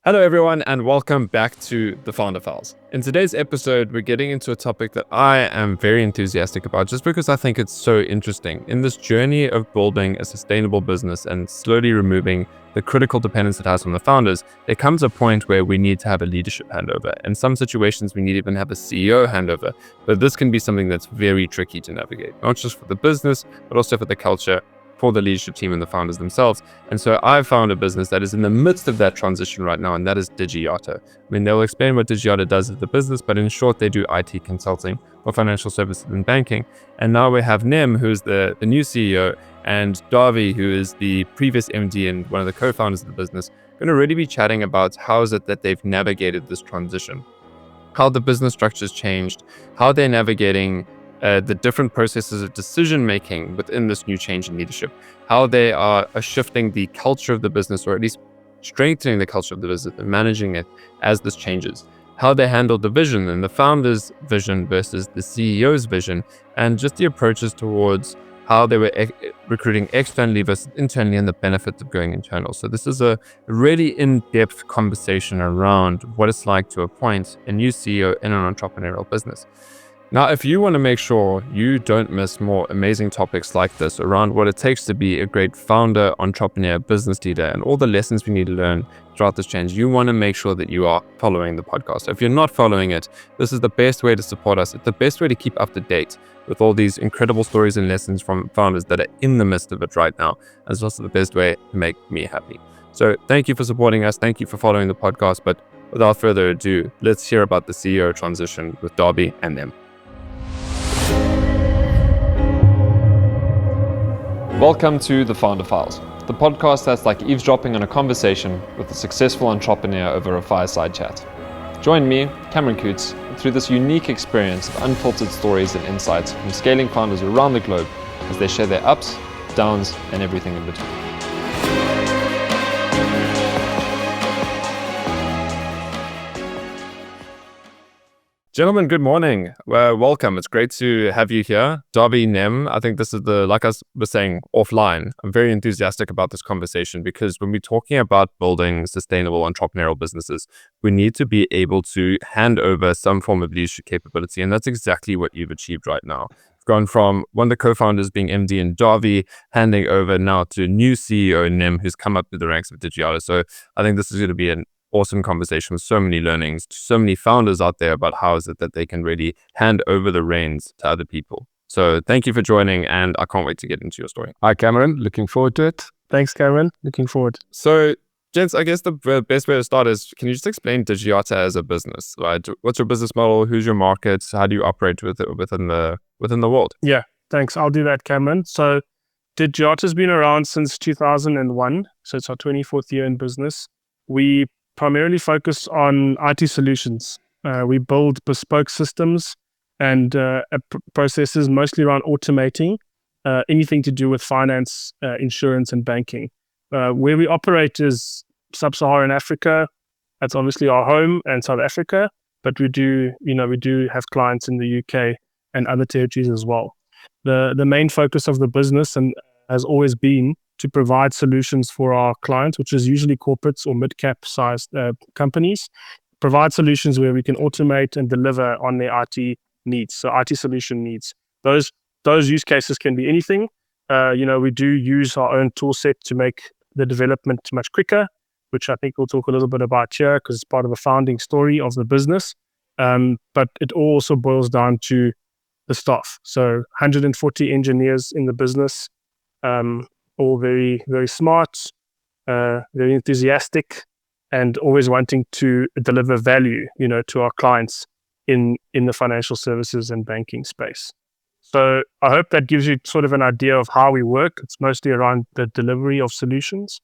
Hello everyone and welcome back to the Founder Files. In today's episode, we're getting into a topic that I am very enthusiastic about just because I think it's so interesting. In this journey of building a sustainable business and slowly removing the critical dependence it has on the founders, there comes a point where we need to have a leadership handover. In some situations, we need to even have a CEO handover, but this can be something that's very tricky to navigate, not just for the business, but also for the culture, for the leadership team and the founders themselves. And so I've found a business that is in the midst of that transition right now, and that is Digiata. I mean, they'll explain what Digiata does as the business, but in short, they do IT consulting for financial services and banking. And now we have Nem, who's the new CEO, and Dawie, who is the previous MD and one of the co-founders of the business, going to really be chatting about how is it that they've navigated this transition, how the business structure's changed, how they're navigating the different processes of decision-making within this new change in leadership, how they are shifting the culture of the business, or at least strengthening the culture of the business and managing it as this changes, how they handle the vision and the founder's vision versus the CEO's vision, and just the approaches towards how they were recruiting externally versus internally and the benefits of going internal. So this is a really in-depth conversation around what it's like to appoint a new CEO in an entrepreneurial business. Now, if you want to make sure you don't miss more amazing topics like this around what it takes to be a great founder, entrepreneur, business leader, and all the lessons we need to learn throughout this change, you want to make sure that you are following the podcast. If you're not following it, this is the best way to support us. It's the best way to keep up to date with all these incredible stories and lessons from founders that are in the midst of it right now. And it's also the best way to make me happy. So thank you for supporting us. Thank you for following the podcast. But without further ado, let's hear about the CEO transition with Dawie and Nem. Welcome to the Founder Files, the podcast that's like eavesdropping on a conversation with a successful entrepreneur over a fireside chat. Join me, Cameron Coots, through this unique experience of unfiltered stories and insights from scaling founders around the globe as they share their ups, downs, and everything in between. Gentlemen, good morning. Welcome. It's great to have you here. Dawie, Nem, I think this is like I was saying offline, I'm very enthusiastic about this conversation because when we're talking about building sustainable entrepreneurial businesses, we need to be able to hand over some form of leadership capability. And that's exactly what you've achieved right now. You've gone from one of the co-founders being MD and Dawie, handing over now to new CEO Nem, who's come up through the ranks of Digiata. So I think this is going to be an awesome conversation with so many learnings, so many founders out there about how is it that they can really hand over the reins to other people. So thank you for joining, and I can't wait to get into your story. Hi, Cameron. Looking forward to it. Thanks, Cameron. Looking forward. So, gents, I guess the best way to start is, can you just explain Digiata as a business, right? What's your business model? Who's your market? How do you operate with it within the world? Yeah, thanks. I'll do that, Cameron. So Digiata's been around since 2001. So it's our 24th year in business. We primarily focus on IT solutions. We build bespoke systems and processes mostly around automating anything to do with finance, insurance, and banking. Where we operate is sub-Saharan Africa. That's obviously our home, and South Africa. But we do have clients in the UK and other territories as well. The main focus of the business and has always been to provide solutions for our clients, which is usually corporates or mid-cap sized companies, provide solutions where we can automate and deliver on their IT needs, so IT solution needs. Those use cases can be anything. We do use our own tool set to make the development much quicker, which I think we'll talk a little bit about here because it's part of the founding story of the business. But it also boils down to the staff. So 140 engineers in the business, all very, very smart, very enthusiastic, and always wanting to deliver value, to our clients in the financial services and banking space. So I hope that gives you sort of an idea of how we work. It's mostly around the delivery of solutions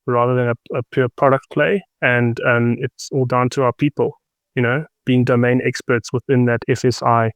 rather than a pure product play. And it's all down to our people, being domain experts within that FSI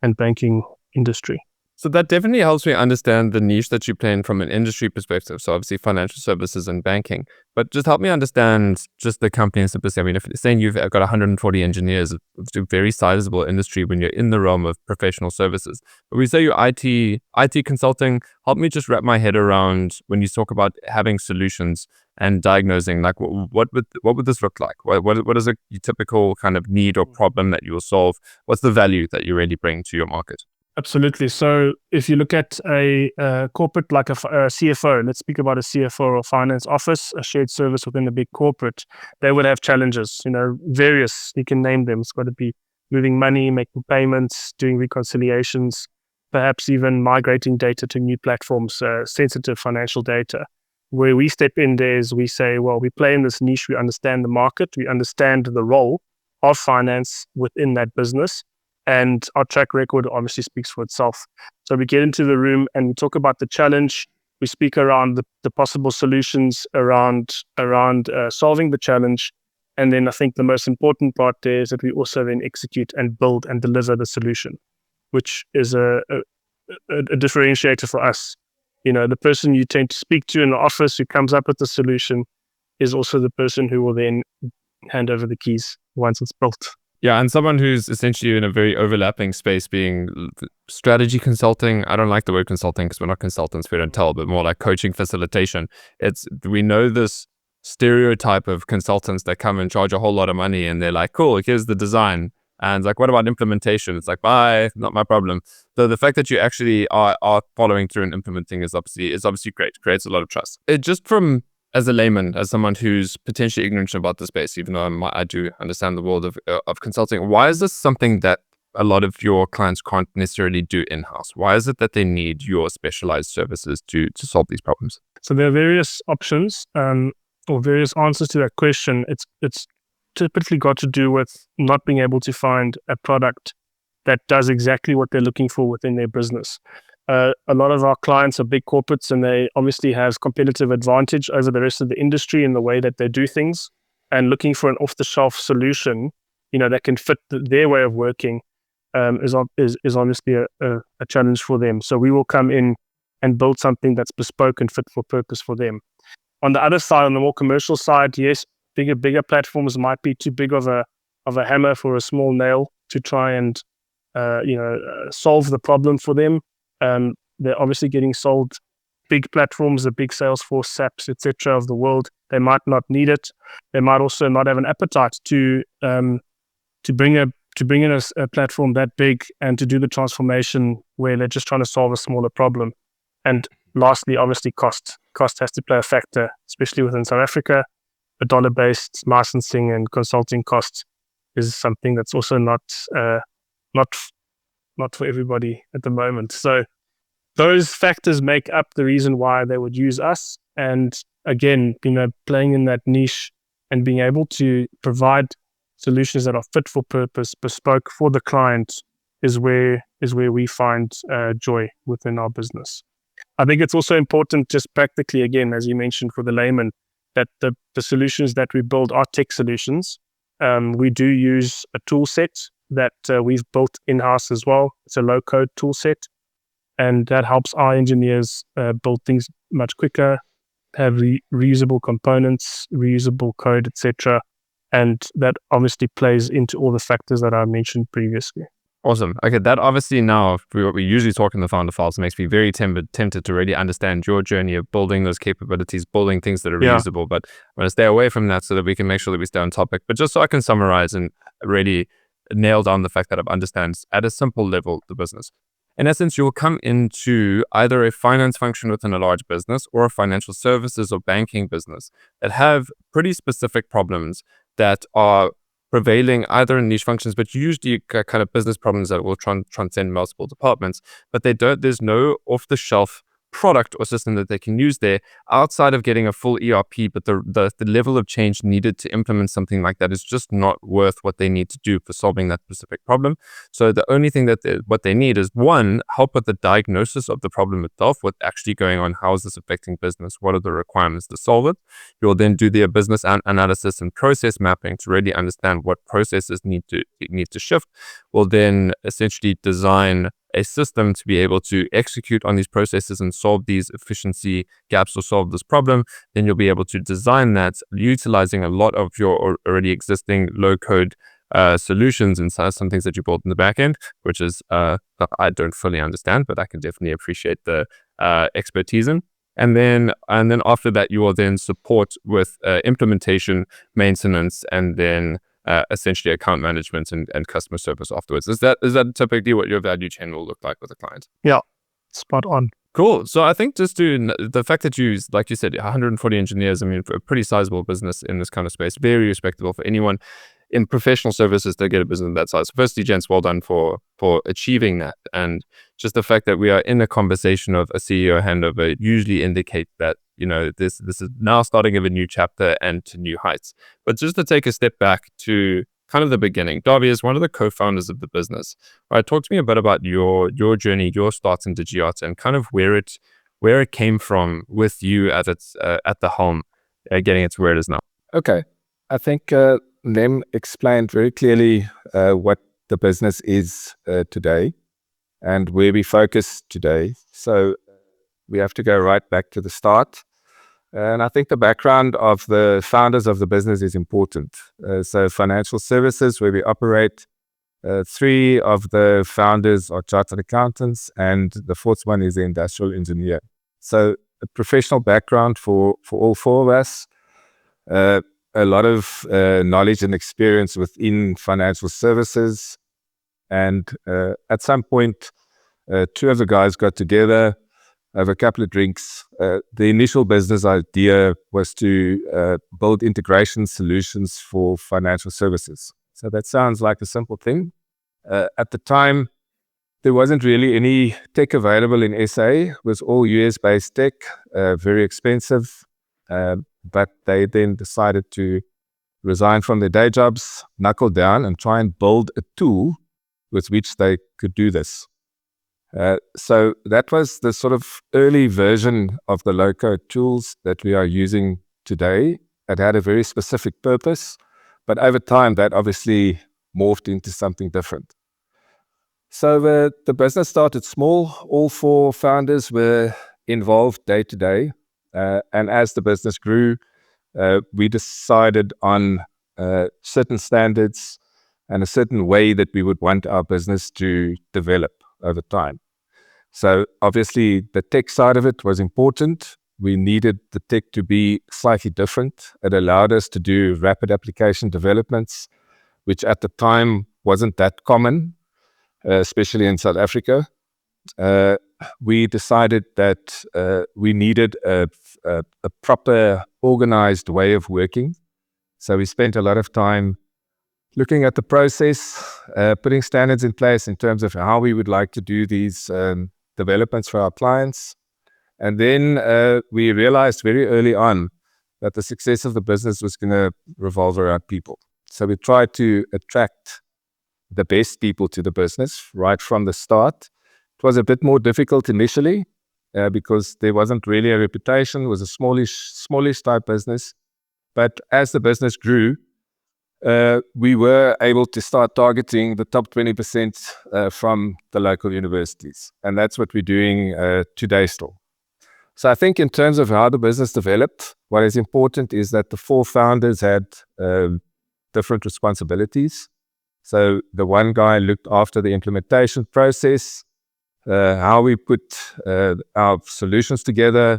and banking industry. So that definitely helps me understand the niche that you play in from an industry perspective. So obviously financial services and banking, but just help me understand just the company in simplicity. I mean, if you're saying you've got 140 engineers, it's a very sizable industry when you're in the realm of professional services. But we say you're IT consulting, help me just wrap my head around when you talk about having solutions and diagnosing, like what would this look like? What is a typical kind of need or problem that you will solve? What's the value that you really bring to your market? Absolutely. So if you look at a corporate like a CFO, let's speak about a CFO or finance office, a shared service within a big corporate, they would have challenges, various, you can name them. It's got to be moving money, making payments, doing reconciliations, perhaps even migrating data to new platforms, sensitive financial data. Where we step in there is we say, well, we play in this niche, we understand the market, we understand the role of finance within that business. And our track record obviously speaks for itself. So we get into the room and we talk about the challenge. We speak around the possible solutions around solving the challenge. And then I think the most important part there is that we also then execute and build and deliver the solution, which is a differentiator for us. The person you tend to speak to in the office who comes up with the solution is also the person who will then hand over the keys once it's built. Yeah, and someone who's essentially in a very overlapping space, being strategy consulting. I don't like the word consulting because we're not consultants, we don't tell, but more like coaching facilitation. We know this stereotype of consultants that come and charge a whole lot of money and they're like, cool, here's the design. And it's like, what about implementation? It's like, bye, not my problem. So the fact that you actually are following through and implementing is obviously great. It creates a lot of trust. As a layman, as someone who's potentially ignorant about the space, even though I do understand the world of consulting, why is this something that a lot of your clients can't necessarily do in-house? Why is it that they need your specialized services to solve these problems? So there are various options or various answers to that question. It's typically got to do with not being able to find a product that does exactly what they're looking for within their business. A lot of our clients are big corporates and they obviously have competitive advantage over the rest of the industry in the way that they do things, and looking for an off-the-shelf solution, that can fit their way of working is obviously a challenge for them. So we will come in and build something that's bespoke and fit for purpose for them. On the other side, on the more commercial side, yes, bigger platforms might be too big of a hammer for a small nail to try and solve the problem for them. They're obviously getting sold big platforms, the big Salesforce, SAPs, etc. of the world. They might not need it. They might also not have an appetite to bring in a platform that big and to do the transformation where they're just trying to solve a smaller problem. And lastly, obviously, cost has to play a factor, especially within South Africa. A dollar-based licensing and consulting cost is something that's also not for everybody at the moment. So those factors make up the reason why they would use us. And again, playing in that niche and being able to provide solutions that are fit for purpose, bespoke for the client is where we find joy within our business. I think it's also important, just practically, again, as you mentioned, for the layman, that the solutions that we build are tech solutions. We do use a tool set that we've built in-house as well. It's a low-code tool set, and that helps our engineers build things much quicker, have reusable components, reusable code, etc. And that obviously plays into all the factors that I mentioned previously. Awesome. Okay, that obviously now, what we usually talk in the Founder Files, makes me very tempted to really understand your journey of building those capabilities, building things that are reusable. But I'm going to stay away from that so that we can make sure that we stay on topic. But just so I can summarize and really nail down the fact that I understand at a simple level the business. In essence, you'll come into either a finance function within a large business or a financial services or banking business that have pretty specific problems that are prevailing either in niche functions, but usually kind of business problems that will transcend multiple departments. But there's no off-the-shelf product or system that they can use there outside of getting a full ERP, but the level of change needed to implement something like that is just not worth what they need to do for solving that specific problem. So the only thing that what they need is, one, help with the diagnosis of the problem itself, what's actually going on, how is this affecting business, what are the requirements to solve it. You'll then do the business analysis and process mapping to really understand what processes need to shift. We'll then essentially design a system to be able to execute on these processes and solve these efficiency gaps or solve this problem. Then you'll be able to design that utilizing a lot of your already existing low-code solutions and some things that you built in the back end, which is I don't fully understand, but I can definitely appreciate the expertise in. And then after that, you will then support with implementation, maintenance, and then essentially account management and customer service afterwards. Is that typically what your value chain will look like with a client? Yeah, spot on. Cool. So I think just the fact that you, like you said, 140 engineers, I mean, for a pretty sizable business in this kind of space, very respectable for anyone in professional services to get a business of that size. Firstly, gents, well done for achieving that. And just the fact that we are in a conversation of a CEO handover usually indicate that, this is now starting of a new chapter and to new heights. But just to take a step back to kind of the beginning, Dawie is one of the co-founders of the business. Right, talk to me a bit about your journey, your starts in Digiata, and kind of where it came from with you at the helm, getting it to where it is now. Okay, I think Nem explained very clearly what the business is today and where we focus today. So we have to go right back to the start. And I think the background of the founders of the business is important. So financial services, where we operate, 3 of the founders are chartered accountants, and the 4th one is an industrial engineer. So a professional background for all 4 of us. A lot of knowledge and experience within financial services. And at some point, 2 of the guys got together, have a couple of drinks. The initial business idea was to build integration solutions for financial services. So that sounds like a simple thing. At the time, there wasn't really any tech available in SA. It was all US-based tech, very expensive. But they then decided to resign from their day jobs, knuckle down, and try and build a tool with which they could do this. So that was the sort of early version of the low-code tools that we are using today. It had a very specific purpose, but over time that obviously morphed into something different. So the business started small. All 4 founders were involved day to day. And as the business grew, we decided on certain standards and a certain way that we would want our business to develop over time. So obviously the tech side of it was important. We needed the tech to be slightly different. It allowed us to do rapid application developments, which at the time wasn't that common, especially in South Africa. We decided that we needed a proper organized way of working. So we spent a lot of time looking at the process, putting standards in place in terms of how we would like to do these developments for our clients. And then we realized very early on that the success of the business was going to revolve around people. So we tried to attract the best people to the business right from the start. It was a bit more difficult initially because there wasn't really a reputation. It was a smallish type business. But as the business grew, we were able to start targeting the top 20% from the local universities. And that's what we're doing today still. So I think in terms of how the business developed, what is important is that the 4 founders had different responsibilities. So the one guy looked after the implementation process, how we put our solutions together,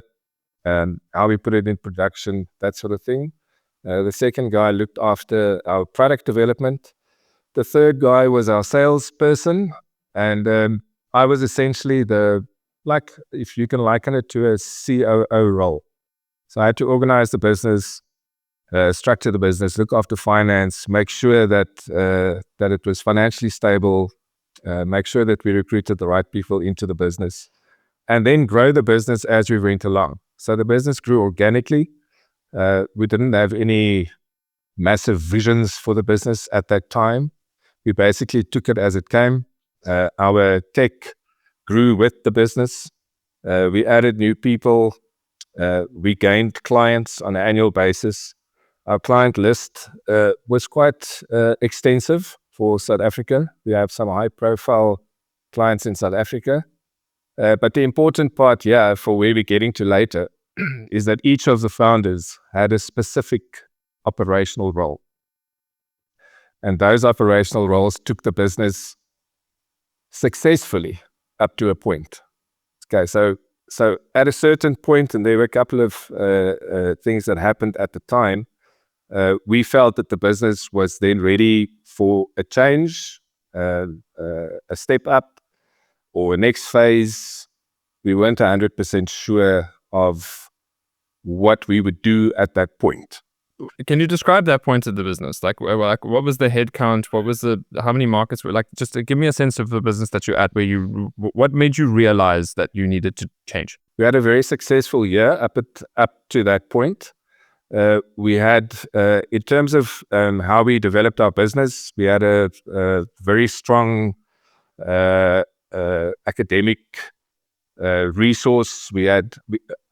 how we put it in production, that sort of thing. The second guy looked after our product development. The third guy was our salesperson. And I was essentially if you can liken it to a COO role. So I had to organize the business, structure the business, look after finance, make sure that it was financially stable, make sure that we recruited the right people into the business, and then grow the business as we went along. So the business grew organically. We didn't have any massive visions for the business at that time. We basically took it as it came. Our tech grew with the business. We added new people. We gained clients on an annual basis. Our client list was quite extensive for South Africa. We have some high-profile clients in South Africa. But the important part, for where we're getting to later, is that each of the founders had a specific operational role. And those operational roles took the business successfully up to a point. Okay, so So at a certain point, and there were a couple of things that happened at the time, we felt that the business was then ready for a change, a step up, or a next phase. We weren't 100% sure of what we would do at that point. Can you describe that point of the business? Like what was the headcount? How many markets were, like, just to give me a sense of the business that you're at, what made you realize that you needed to change? We had a very successful year up to that point. We had, in terms of how we developed our business, we had a very strong academic resource.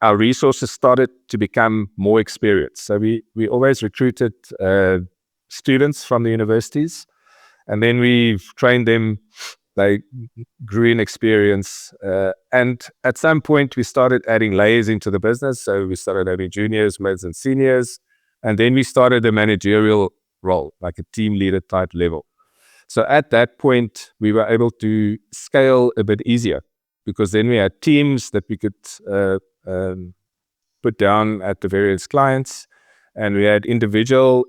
Our resources started to become more experienced. So we always recruited students from the universities, and then we trained them. They grew in experience, and at some point we started adding layers into the business. So we started having juniors, mids, and seniors, and then we started a managerial role, like a team leader type level. So at that point, we were able to scale a bit easier, because then we had teams that we could put down at the various clients, and we had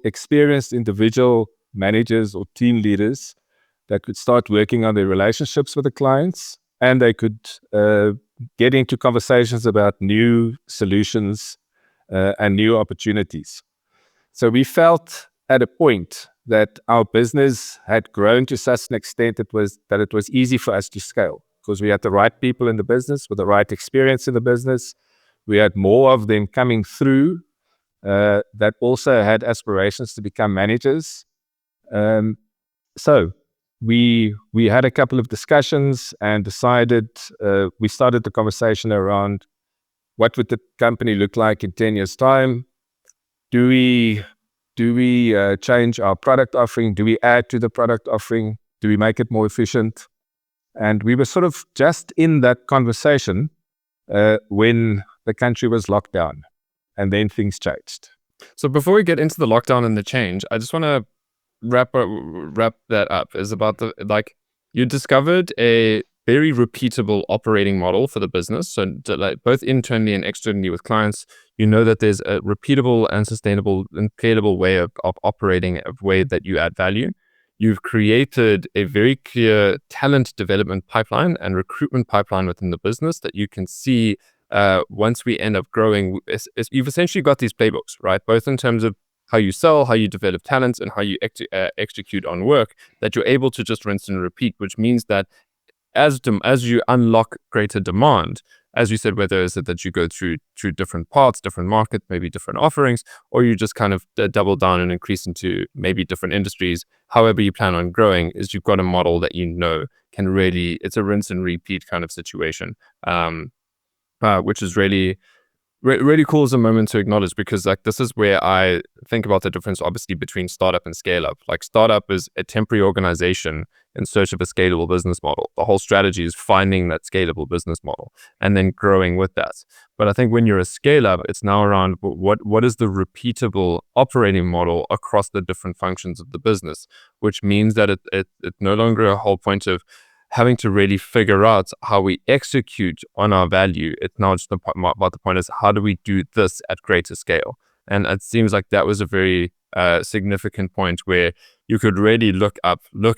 experienced individual managers or team leaders that could start working on their relationships with the clients, and they could get into conversations about new solutions and new opportunities. So we felt at a point that our business had grown to such an extent that it was easy for us to scale, because we had the right people in the business with the right experience in the business. We had more of them coming through that also had aspirations to become managers. So we had a couple of discussions and decided, we started the conversation around what would the company look like in 10 years' time? Do we change our product offering? Do we add to the product offering? Do we make it more efficient? And we were sort of just in that conversation when the country was locked down, and then things changed. So before we get into the lockdown and the change, I just want to wrap that up. Is about you discovered a very repeatable operating model for the business. So like both internally and externally with clients, you know that there's a repeatable and sustainable and scalable way of operating, a way that you add value. You've created a very clear talent development pipeline and recruitment pipeline within the business that you can see once we end up growing. You've essentially got these playbooks, right? Both in terms of how you sell, how you develop talents, and how you execute on work, that you're able to just rinse and repeat, which means that as you unlock greater demand, as you said, whether it's that you go through different parts, different markets, maybe different offerings, or you just kind of double down and increase into maybe different industries, however you plan on growing, is you've got a model that you know can really, it's a rinse and repeat kind of situation, which is really cool as a moment to acknowledge, because like this is where I think about the difference obviously between startup and scale up. Like startup is a temporary organization in search of a scalable business model. The whole strategy is finding that scalable business model and then growing with that. But I think when you're a scale up, it's now around what is the repeatable operating model across the different functions of the business, which means that it's no longer a whole point of having to really figure out how we execute on our value. It's now just about the point is, how do we do this at greater scale? And it seems like that was a very significant point where you could really look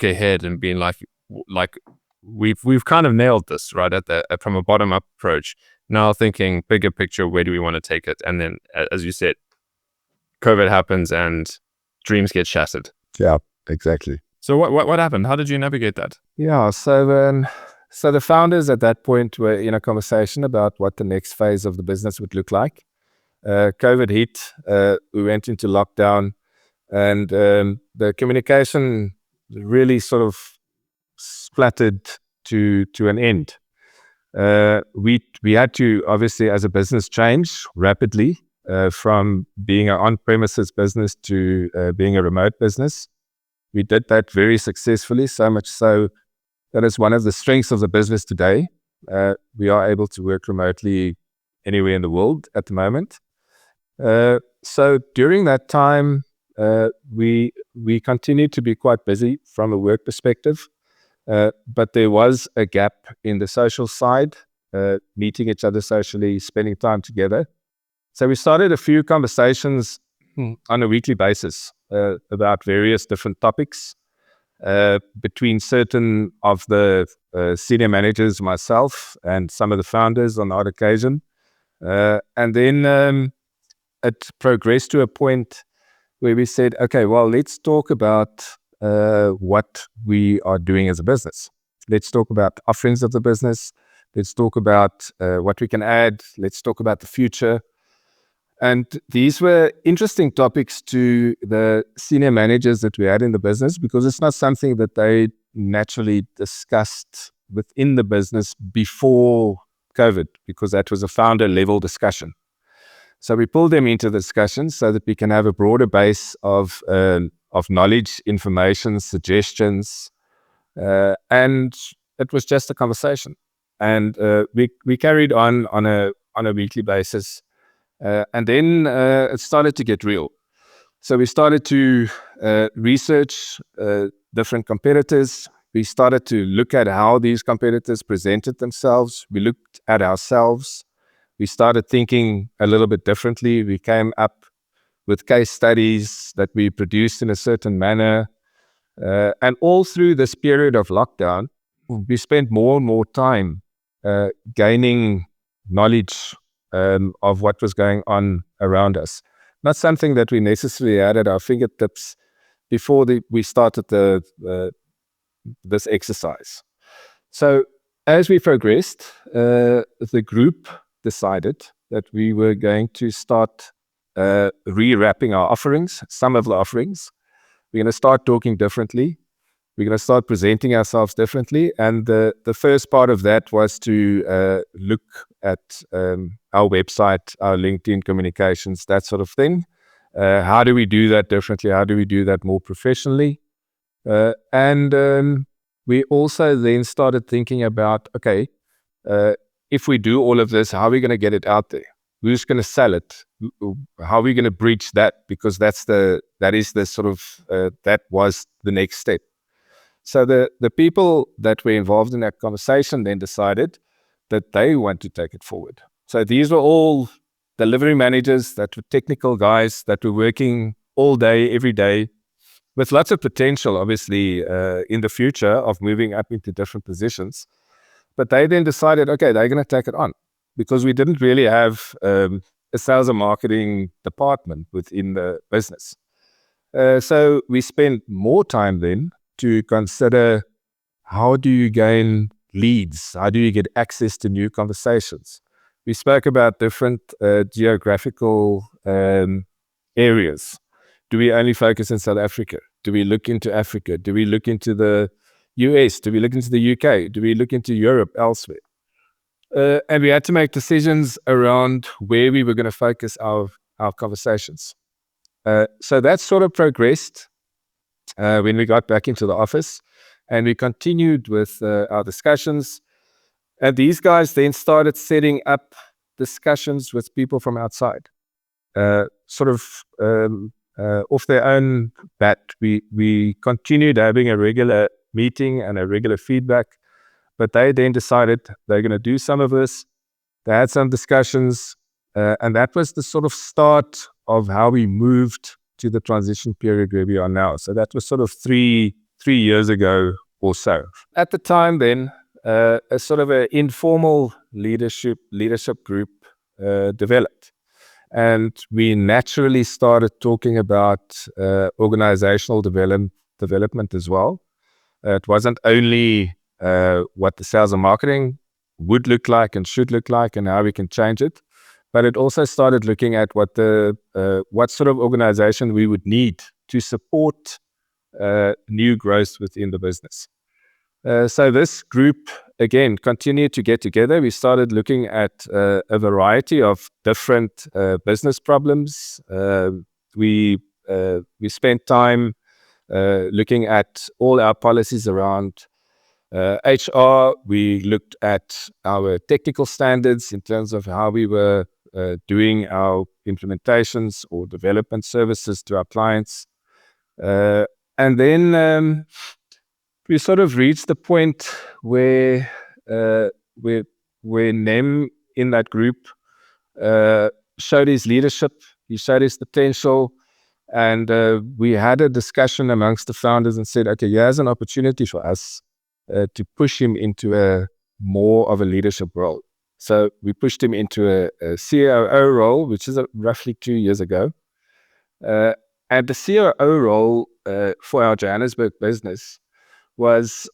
ahead and being like we've kind of nailed this, right, from a bottom up approach. Now thinking bigger picture, where do we want to take it? And then, as you said, COVID happens and dreams get shattered. Yeah, exactly. So what happened? How did you navigate that? Yeah, so the founders at that point were in a conversation about what the next phase of the business would look like. COVID hit, we went into lockdown, and the communication really sort of splattered to an end. We had to, obviously, as a business, change rapidly from being an on-premises business to being a remote business. We did that very successfully, so much so that is one of the strengths of the business today. We are able to work remotely anywhere in the world at the moment. So during that time, we continued to be quite busy from a work perspective, but there was a gap in the social side. meeting each other socially, spending time together. So we started a few conversations on a weekly basis about various different topics between certain of the senior managers, myself, and some of the founders on odd occasion. And then it progressed to a point where we said, okay, well, let's talk about what we are doing as a business. Let's talk about the offerings of the business. Let's talk about what we can add. Let's talk about the future. And these were interesting topics to the senior managers that we had in the business, because it's not something that they naturally discussed within the business before COVID, because that was a founder level discussion. So we pulled them into the discussion so that we can have a broader base of knowledge, information, suggestions, and it was just a conversation. And we carried on a weekly basis. And then it started to get real. So we started to research different competitors. We started to look at how these competitors presented themselves. We looked at ourselves. We started thinking a little bit differently. We came up with case studies that we produced in a certain manner. And all through this period of lockdown, we spent more and more time gaining knowledge of what was going on around us. Not something that we necessarily had at our fingertips before we started this exercise. So as we progressed, the group decided that we were going to start rewrapping our offerings, some of the offerings. We're going to start talking differently. We're going to start presenting ourselves differently. And the first part of that was to look at our website, our LinkedIn communications, that sort of thing. How do we do that differently? How do we do that more professionally? And we also then started thinking about, okay, if we do all of this, how are we going to get it out there? Who's going to sell it? How are we going to breach that? Because that was the next step. So the people that were involved in that conversation then decided that they want to take it forward. So these were all delivery managers, that were technical guys that were working all day, every day, with lots of potential, obviously, in the future of moving up into different positions. But they then decided, okay, they're going to take it on, because we didn't really have a sales and marketing department within the business. So we spent more time then to consider, how do you gain leads? How do you get access to new conversations? We spoke about different geographical areas. Do we only focus in South Africa? Do we look into Africa? Do we look into the US? Do we look into the UK? Do we look into Europe, elsewhere? And we had to make decisions around where we were going to focus our conversations. So that sort of progressed when we got back into the office, and we continued with our discussions. And these guys then started setting up discussions with people from outside, off their own bat. We continued having a regular meeting and a regular feedback, but they then decided they're going to do some of this. They had some discussions, and that was the sort of start of how we moved to the transition period where we are now. So that was sort of three years ago or so. At the time then, a sort of an informal leadership group developed. And we naturally started talking about organizational development as well. It wasn't only what the sales and marketing would look like and should look like and how we can change it, but it also started looking at what sort of organization we would need to support new growth within the business. So this group, again, continued to get together. We started looking at a variety of different business problems. We spent time looking at all our policies around HR. We looked at our technical standards in terms of how we were doing our implementations or development services to our clients. And then we sort of reached the point where where Nem in that group showed his leadership, he showed his potential, and we had a discussion amongst the founders and said, okay, here's an opportunity for us to push him into a more of a leadership role. So we pushed him into a COO role, which is roughly 2 years ago. And the COO role for our Johannesburg business was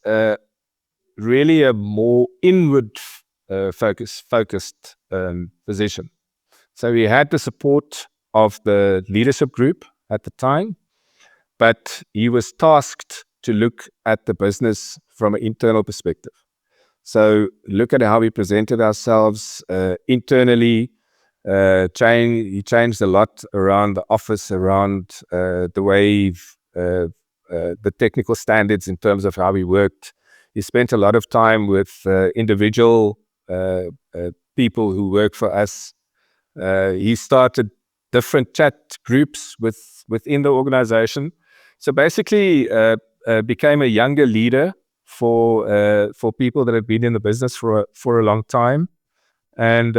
really a more inward focused position. So we had the support of the leadership group at the time, but he was tasked to look at the business from an internal perspective. So look at how we presented ourselves internally. He changed a lot around the office, around the way the technical standards in terms of how we worked. He spent a lot of time with individual people who work for us. He started different chat groups within the organization. So basically became a younger leader for people that have been in the business for a long time, and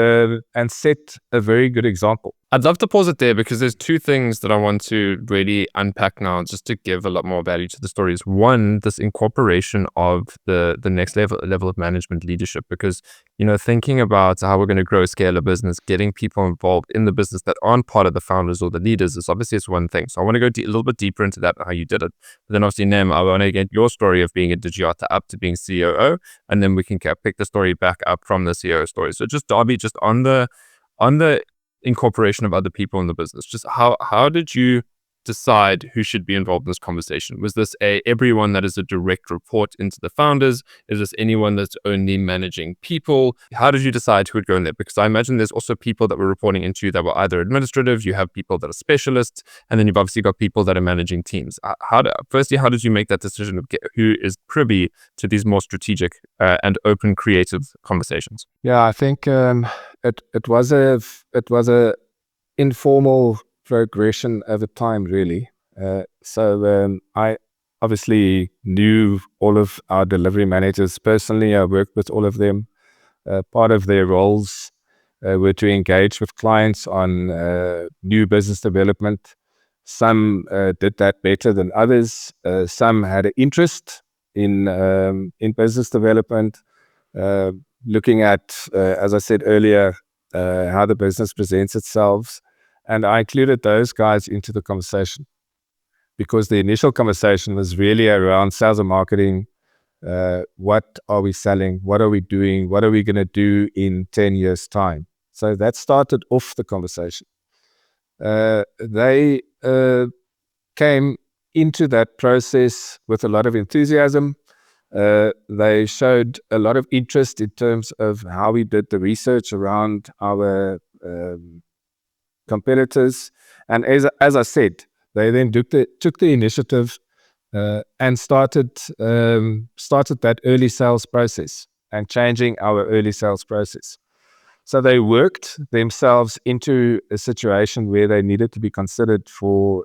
set a very good example. I'd love to pause it there because there's two things that I want to really unpack now just to give a lot more value to the stories. One, this incorporation of the next level of management leadership, because, you know, thinking about how we're going to grow, scale a business, getting people involved in the business that aren't part of the founders or the leaders is obviously it's one thing. So I want to go a little bit deeper into that, how you did it. But then obviously, Nem, I want to get your story of being a Digiata up to being COO, and then we can pick the story back up from the CEO story. So just Dawie, just on the incorporation of other people in the business, just how did you decide who should be involved in this conversation? Was this everyone that is a direct report into the founders? Is this anyone that's only managing people? How did you decide who would go in there? Because I imagine there's also people that were reporting into you that were either administrative, you have people that are specialists, and then you've obviously got people that are managing teams. Firstly, how did you make that decision of who is privy to these more strategic and open creative conversations? Yeah, I think it was a informal progression over time, really. So I obviously knew all of our delivery managers personally. I worked with all of them. Part of their roles were to engage with clients on new business development. Some did that better than others. Some had an interest in business development, looking at, as I said earlier, how the business presents itself. And I included those guys into the conversation because the initial conversation was really around sales and marketing. What are we selling? What are we doing? What are we going to do in 10 years' time? So that started off the conversation. They came into that process with a lot of enthusiasm. They showed a lot of interest in terms of how we did the research around our competitors, and as I said, they then took the initiative and started that early sales process and changing our early sales process. So they worked themselves into a situation where they needed to be considered for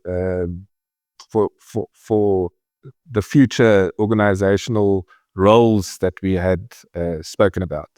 the future organizational roles that we had spoken about.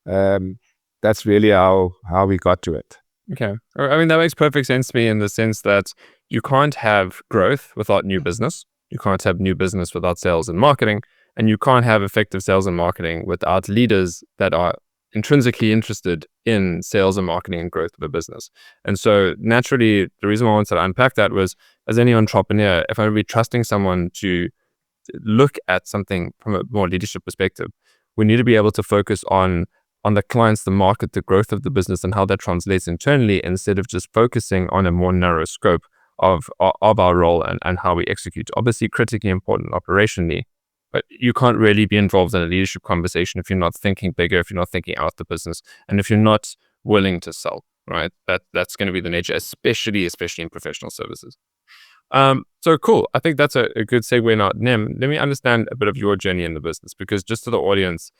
That's really how we got to it. Okay. I mean, that makes perfect sense to me in the sense that you can't have growth without new business. You can't have new business without sales and marketing. And you can't have effective sales and marketing without leaders that are intrinsically interested in sales and marketing and growth of a business. And so naturally, the reason why I wanted to unpack that was, as any entrepreneur, if I'm really trusting someone to look at something from a more leadership perspective, we need to be able to focus on the clients, the market, the growth of the business, and how that translates internally, instead of just focusing on a more narrow scope of our role and how we execute. Obviously, critically important operationally, but you can't really be involved in a leadership conversation if you're not thinking bigger, if you're not thinking out the business, and if you're not willing to sell, right? That's going to be the nature, especially in professional services. So cool. I think that's a good segue now. Nem, let me understand a bit of your journey in the business, because just to the audience,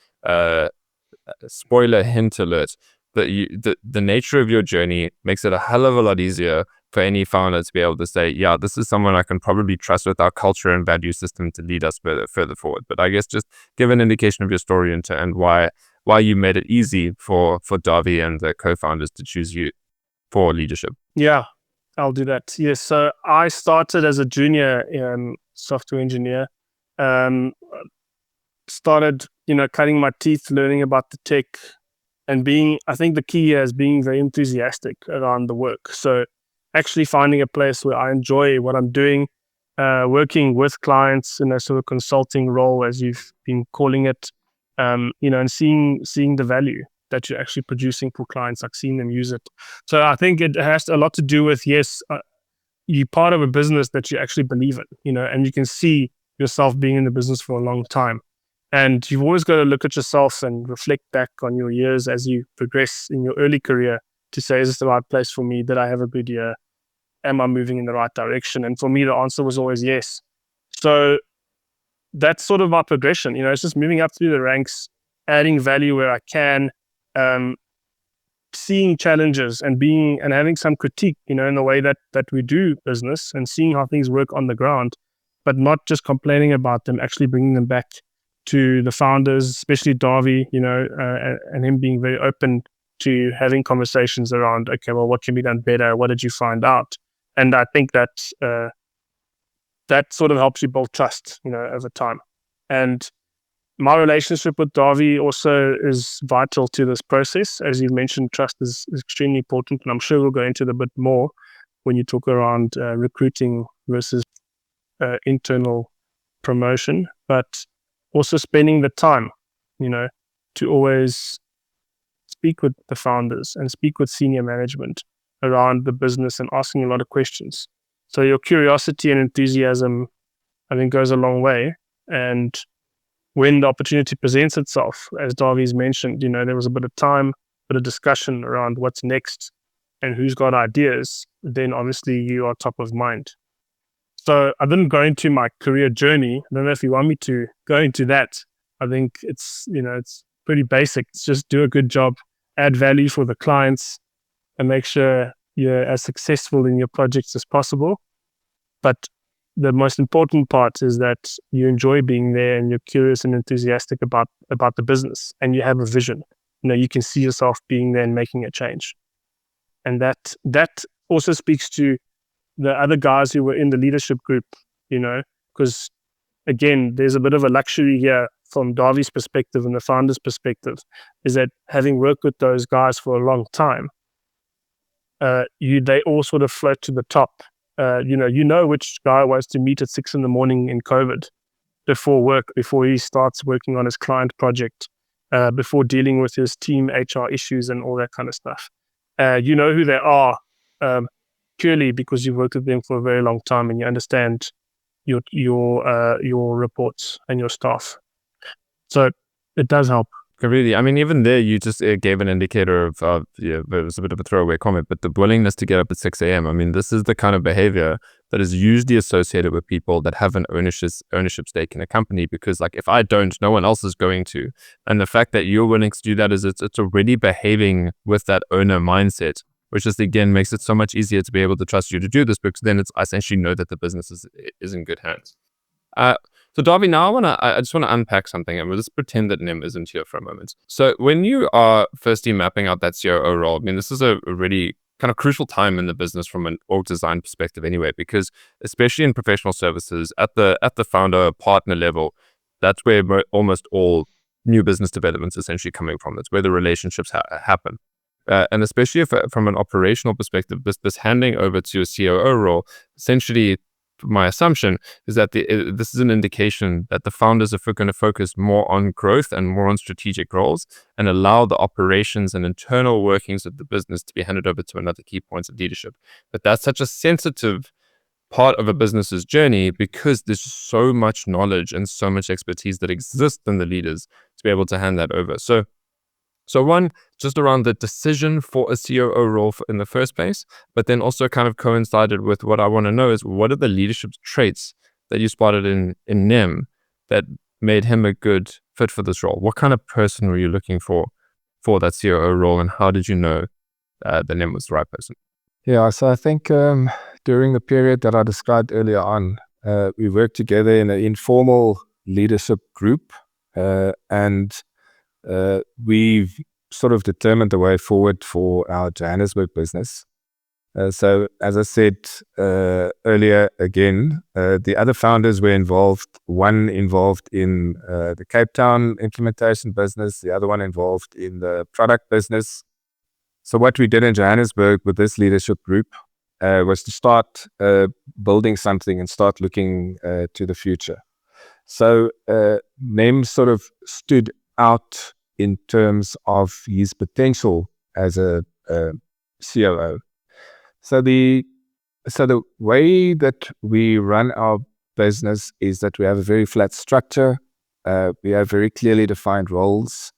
spoiler hint alert, that the nature of your journey makes it a hell of a lot easier for any founder to be able to say, yeah, this is someone I can probably trust with our culture and value system to lead us further forward. But I guess just give an indication of your story and why why you made it easy for Dawie and the co-founders to choose you for leadership. Yeah, I'll do that. Yes, so I started as a junior software engineer. Started, cutting my teeth, learning about the tech, and I think the key here is being very enthusiastic around the work. So actually finding a place where I enjoy what I'm doing, working with clients in a sort of consulting role, as you've been calling it, and seeing the value that you're actually producing for clients, like seeing them use it. So I think it has a lot to do with, yes, you're part of a business that you actually believe in, and you can see yourself being in the business for a long time. And you've always got to look at yourself and reflect back on your years as you progress in your early career to say, is this the right place for me? Did I have a good year? Am I moving in the right direction? And for me, the answer was always yes. So that's sort of my progression. It's just moving up through the ranks, adding value where I can, seeing challenges and having some critique, in the way that we do business, and seeing how things work on the ground, but not just complaining about them, actually bringing them back to the founders, especially Dawie, and him being very open to having conversations around, okay, well, what can be done better? What did you find out? And I think that that sort of helps you build trust, over time. And my relationship with Dawie also is vital to this process. As you mentioned, trust is extremely important, and I'm sure we'll go into it a bit more when you talk around recruiting versus internal promotion, but also spending the time, to always speak with the founders and speak with senior management around the business and asking a lot of questions. So your curiosity and enthusiasm, I think, goes a long way. And when the opportunity presents itself, as Dawie's mentioned, there was a bit of time, a bit of discussion around what's next and who's got ideas, then obviously you are top of mind. So I didn't go into my career journey. I don't know if you want me to go into that. I think it's pretty basic. It's just do a good job, add value for the clients, and make sure you're as successful in your projects as possible. But the most important part is that you enjoy being there and you're curious and enthusiastic about the business, and you have a vision. You can see yourself being there and making a change. And that also speaks to the other guys who were in the leadership group, because again, there's a bit of a luxury here from Dawie's perspective and the founder's perspective, is that having worked with those guys for a long time, they all sort of float to the top. Which guy wants to meet at 6 a.m. in COVID before work, before he starts working on his client project, before dealing with his team HR issues and all that kind of stuff. You know who they are, purely because you've worked with them for a very long time and you understand your reports and your staff. So it does help. Completely. I mean, even there, you just gave an indicator of, it was a bit of a throwaway comment, but the willingness to get up at 6 a.m. I mean, this is the kind of behavior that is usually associated with people that have an ownership stake in a company, because like, if I don't, no one else is going to. And the fact that you're willing to do that is it's already behaving with that owner mindset, which just, again, makes it so much easier to be able to trust you to do this, because then I essentially know that the business is in good hands. So Dawie, now I just want to unpack something, and we'll just pretend that Nem isn't here for a moment. So when you are firstly mapping out that COO role, I mean, this is a really kind of crucial time in the business from an org design perspective anyway, because especially in professional services at the founder partner level, that's where almost all new business developments essentially coming from. That's where the relationships happen. And especially from an operational perspective, this handing over to a COO role, essentially, my assumption is that this is an indication that the founders are going to focus more on growth and more on strategic roles, and allow the operations and internal workings of the business to be handed over to another key points of leadership. But that's such a sensitive part of a business's journey, because there's so much knowledge and so much expertise that exists in the leaders to be able to hand that over. So one, just around the decision for a COO role in the first place, but then also kind of coincided with what I want to know is, what are the leadership traits that you spotted in Nem that made him a good fit for this role? What kind of person were you looking for that COO role, and how did you know that Nem was the right person? Yeah, so I think during the period that I described earlier on, we worked together in an informal leadership group, and we've sort of determined the way forward for our Johannesburg business. So as I said earlier, again, the other founders were involved. One involved in the Cape Town implementation business, the other one involved in the product business. So what we did in Johannesburg with this leadership group was to start building something and start looking to the future. So Nem sort of stood out in terms of his potential as a COO. So the way that we run our business is that we have a very flat structure. We have very clearly defined roles.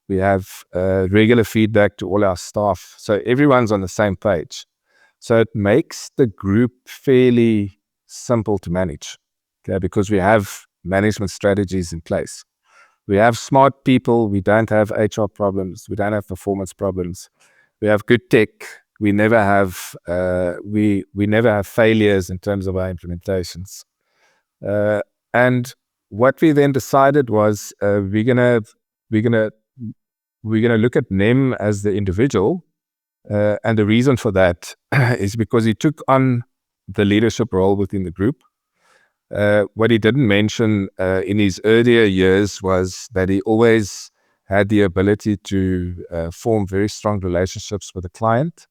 We have regular feedback to all our staff. So everyone's on the same page. So it makes the group fairly simple to manage, okay, because we have management strategies in place. We have smart people. We don't have HR problems. We don't have performance problems. We have good tech. We never have failures in terms of our implementations. And what we then decided was we're gonna look at Nem as the individual, and the reason for that is because he took on the leadership role within the group. What he didn't mention in his earlier years was that he always had the ability to form very strong relationships with the client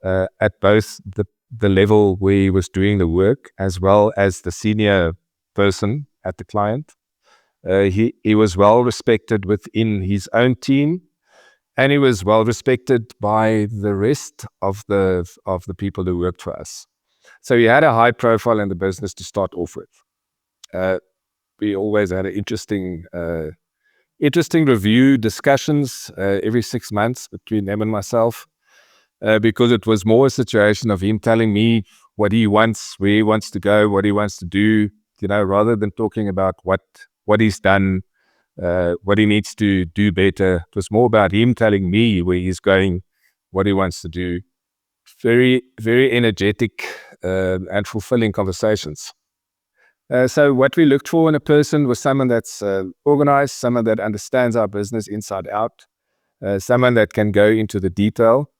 at both the level where he was doing the work as well as the senior person at the client. He was well respected within his own team, and he was well respected by the rest of the people who worked for us. So he had a high profile in the business to start off with. We always had an interesting review discussions every 6 months between him and myself, because it was more a situation of him telling me what he wants, where he wants to go, what he wants to do, rather than talking about what he's done, what he needs to do better. It was more about him telling me where he's going, what he wants to do. Very, very energetic and fulfilling conversations. So what we looked for in a person was someone that's organized, someone that understands our business inside out, someone that can go into the detail.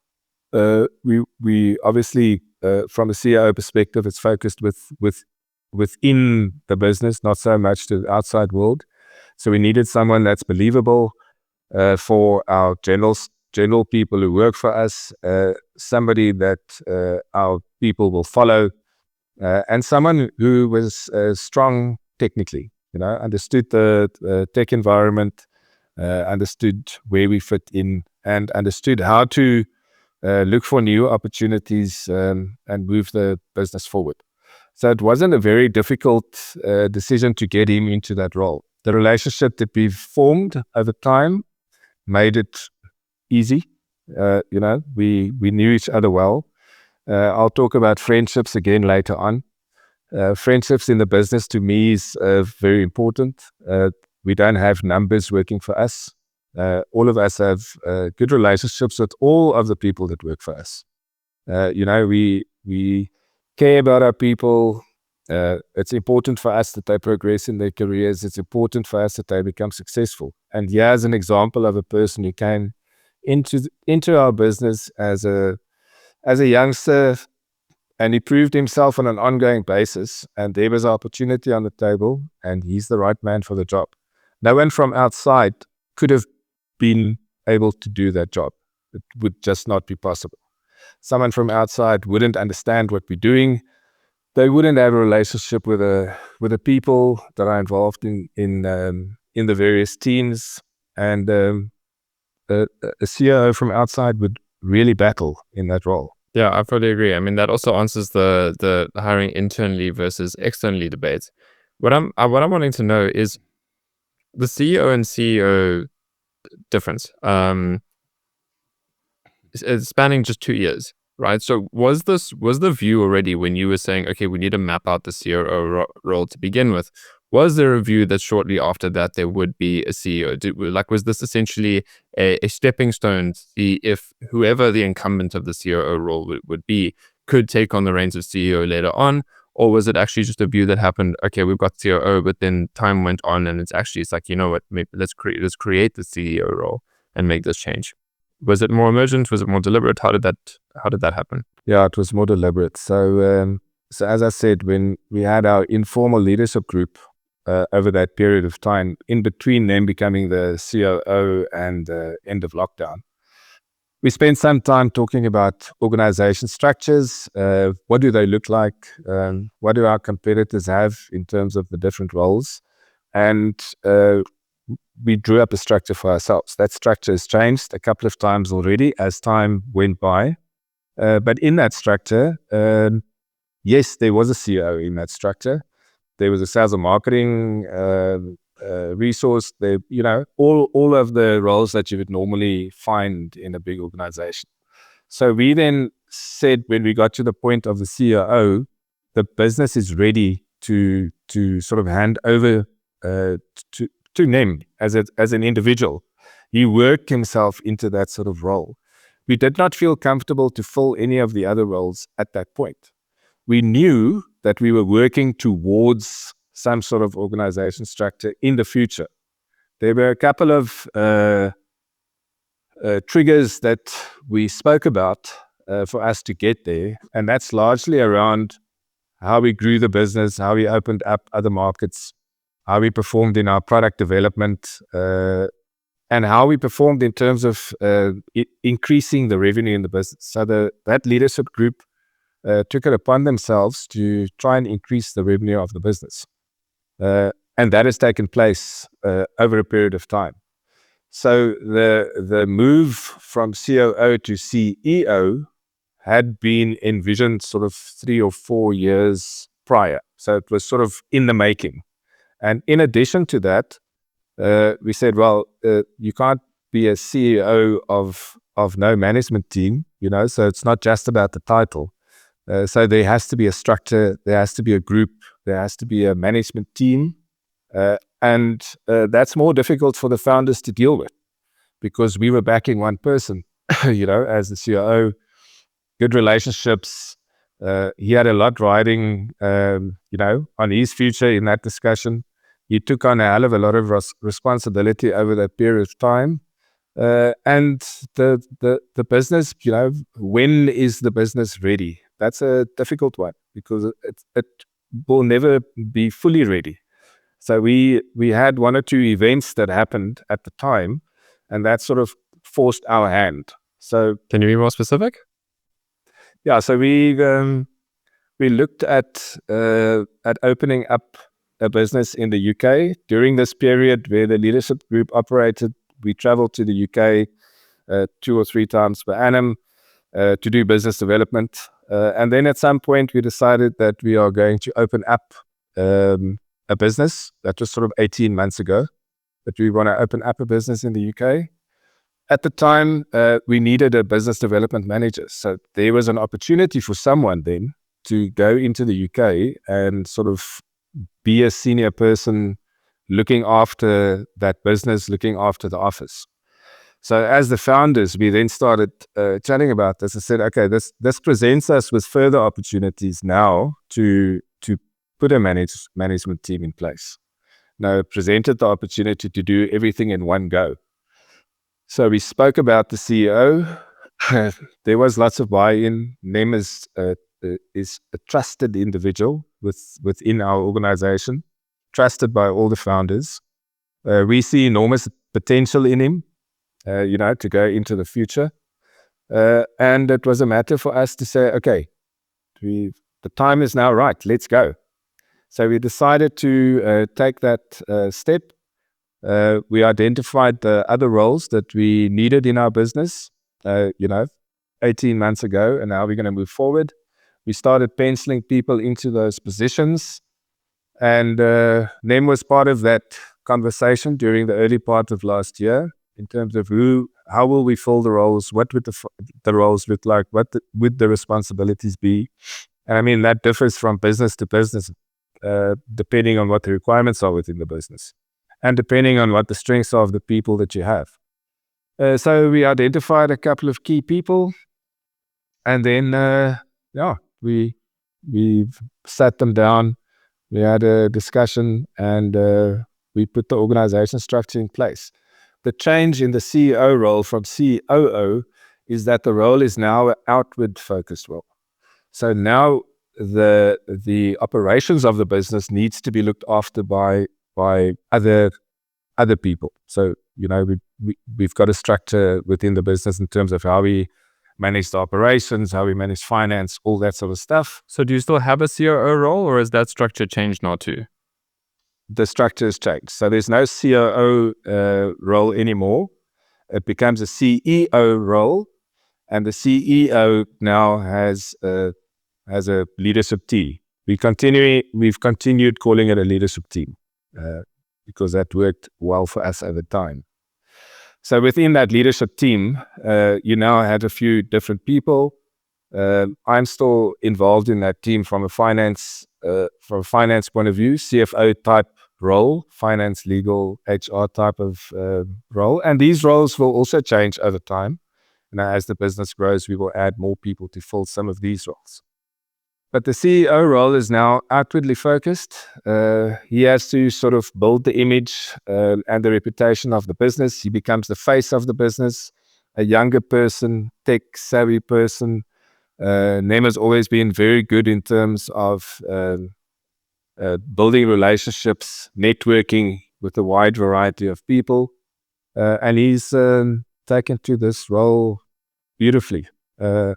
We obviously, from a CEO perspective, it's focused within the business, not so much to the outside world. So we needed someone that's believable for our general people who work for us, somebody that our people will follow, and someone who was strong technically, understood the tech environment, understood where we fit in, and understood how to look for new opportunities and move the business forward. So it wasn't a very difficult decision to get him into that role. The relationship that we've formed over time made it easy. We knew each other well. I'll talk about friendships again later on. Friendships in the business to me is very important. We don't have numbers working for us. All of us have good relationships with all of the people that work for us. We care about our people. It's important for us that they progress in their careers. It's important for us that they become successful. And here's an example of a person who came into our business as a youngster, and he proved himself on an ongoing basis. And there was an opportunity on the table, and he's the right man for the job. No one from outside could have been able to do that job. It would just not be possible. Someone from outside wouldn't understand what we're doing. They wouldn't have a relationship with the people that are involved in the various teams, and a CEO from outside would really battle in that role. Yeah, I fully agree. I mean, that also answers the hiring internally versus externally debate. What I'm wanting to know is the CEO and CEO difference. It's spanning just 2 years, right? So was the view already when you were saying, okay, we need to map out the COO role to begin with? Was there a view that shortly after that there would be a CEO? Was this essentially a stepping stone to see if whoever the incumbent of the COO role would be could take on the reins of CEO later on? Or was it actually just a view that happened, okay, we've got COO, but then time went on and it's like, you know what, maybe let's create the CEO role and make this change. Was it more emergent? Was it more deliberate? How did that happen? Yeah, it was more deliberate. So as I said, when we had our informal leadership group over that period of time, in between them becoming the COO and the end of lockdown, we spent some time talking about organization structures. What do they look like? What do our competitors have in terms of the different roles? And we drew up a structure for ourselves. That structure has changed a couple of times already as time went by. But in that structure, yes, there was a CEO in that structure. There was a sales and marketing resource. There, all of the roles that you would normally find in a big organization. So we then said, when we got to the point of the COO, the business is ready to sort of hand over to Nem as an individual. He worked himself into that sort of role. We did not feel comfortable to fill any of the other roles at that point. We knew that we were working towards some sort of organization structure in the future. There were a couple of triggers that we spoke about for us to get there, and that's largely around how we grew the business, how we opened up other markets, how we performed in our product development, and how we performed in terms of increasing the revenue in the business. So that leadership group took it upon themselves to try and increase the revenue of the business. And that has taken place over a period of time. So the move from COO to CEO had been envisioned sort of 3 or 4 years prior. So it was sort of in the making. And in addition to that, we said, well, you can't be a CEO of no management team, so it's not just about the title. So there has to be a structure, there has to be a group, there has to be a management team. And that's more difficult for the founders to deal with, because we were backing one person, as the COO, good relationships. He had a lot riding, on his future in that discussion. He took on a hell of a lot of responsibility over that period of time. And the business, when is the business ready? That's a difficult one, because it will never be fully ready. So we had 1 or 2 events that happened at the time, and that sort of forced our hand. So can you be more specific? Yeah, so we looked at opening up a business in the UK. During this period where the leadership group operated, we traveled to the UK 2 or 3 times per annum to do business development. And then at some point we decided that we are going to open up a business. That was sort of 18 months ago, that we want to open up a business in the UK. At the time, we needed a business development manager. So there was an opportunity for someone then to go into the UK and sort of be a senior person looking after that business, looking after the office. So as the founders, we then started chatting about this and said, okay, this presents us with further opportunities now to put a management team in place. Now, it presented the opportunity to do everything in one go. So we spoke about the CEO. There was lots of buy-in. Nem is a trusted individual within our organization, trusted by all the founders. We see enormous potential in him, to go into the future. And it was a matter for us to say, okay, the time is now right, let's go. So we decided to take that step. We identified the other roles that we needed in our business, 18 months ago, and now we're going to move forward. We started penciling people into those positions, and Nem was part of that conversation during the early part of last year in terms of how will we fill the roles, what would the roles look like, what would the responsibilities be. And I mean, that differs from business to business, depending on what the requirements are within the business, and depending on what the strengths are of the people that you have. So we identified a couple of key people, and then we we've sat them down, we had a discussion, and we put the organization structure in place. The change in the CEO role from COO is that the role is now an outward focused role. So now the operations of the business needs to be looked after by other people. So we've got a structure within the business in terms of how we manage the operations, how we manage finance, all that sort of stuff. So do you still have a COO role, or is that structure changed now too? The structure has changed. So there's no COO role anymore. It becomes a CEO role, and the CEO now has a leadership team. We've continued calling it a leadership team because that worked well for us at the time. So within that leadership team, you now had a few different people. I'm still involved in that team from a finance point of view, CFO type role, finance, legal, HR type of role. And these roles will also change over time. As the business grows, we will add more people to fill some of these roles. But the CEO role is now outwardly focused. He has to sort of build the image and the reputation of the business. He becomes the face of the business, a younger person, tech-savvy person. Nem has always been very good in terms of building relationships, networking with a wide variety of people. And he's taken to this role beautifully, and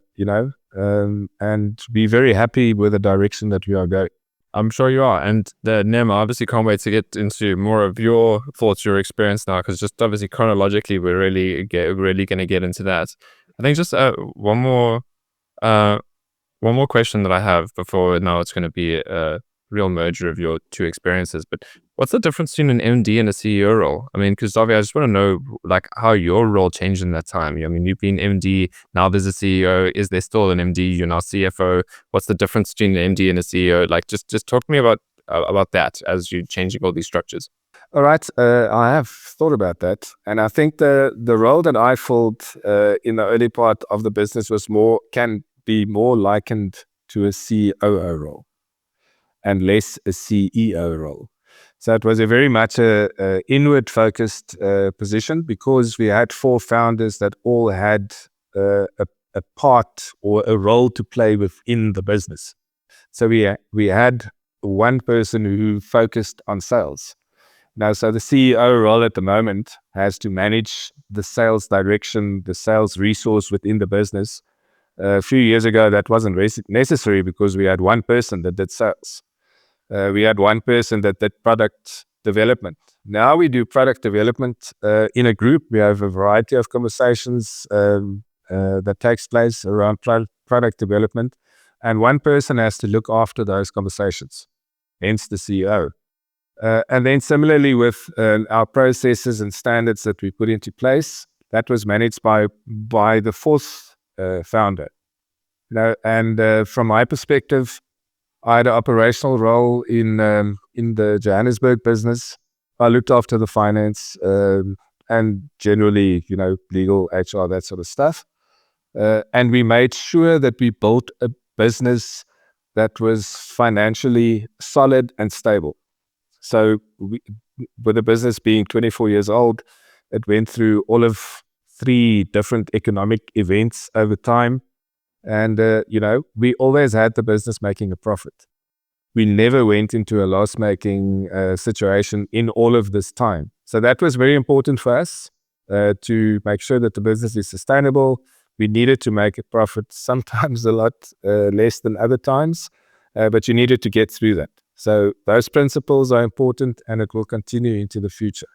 be very happy with the direction that we are going. I'm sure you are. And Nem, I obviously can't wait to get into more of your thoughts, your experience now, because just obviously chronologically, we're really going to get into that. I think just one more question that I have before now it's going to be a real merger of your two experiences. But what's the difference between an MD and a CEO role? I mean, because Dawie, I just want to know like how your role changed in that time. I mean, you've been MD, now there's a CEO. Is there still an MD? You're now CFO. What's the difference between an MD and a CEO? Like, just talk to me about that as you're changing all these structures. All right, I have thought about that, and I think the role that I filled in the early part of the business can be more likened to a COO role and less a CEO role. So it was a very much a inward focused position because we had 4 founders that all had a part or a role to play within the business. So we had one person who focused on sales. Now, so the CEO role at the moment has to manage the sales direction, the sales resource within the business. A few years ago, that wasn't necessary because we had one person that did sales. We had one person that did product development. Now we do product development in a group. We have a variety of conversations that takes place around product development. And one person has to look after those conversations, hence the CEO. And then similarly with our processes and standards that we put into place, that was managed by the 4th founder. And from my perspective, I had an operational role in the Johannesburg business. I looked after the finance and generally, legal, HR, that sort of stuff. And we made sure that we built a business that was financially solid and stable. So with the business being 24 years old, it went through all of 3 different economic events over time. And, we always had the business making a profit. We never went into a loss-making situation in all of this time. So that was very important for us to make sure that the business is sustainable. We needed to make a profit, sometimes a lot less than other times, but you needed to get through that. So those principles are important and it will continue into the future.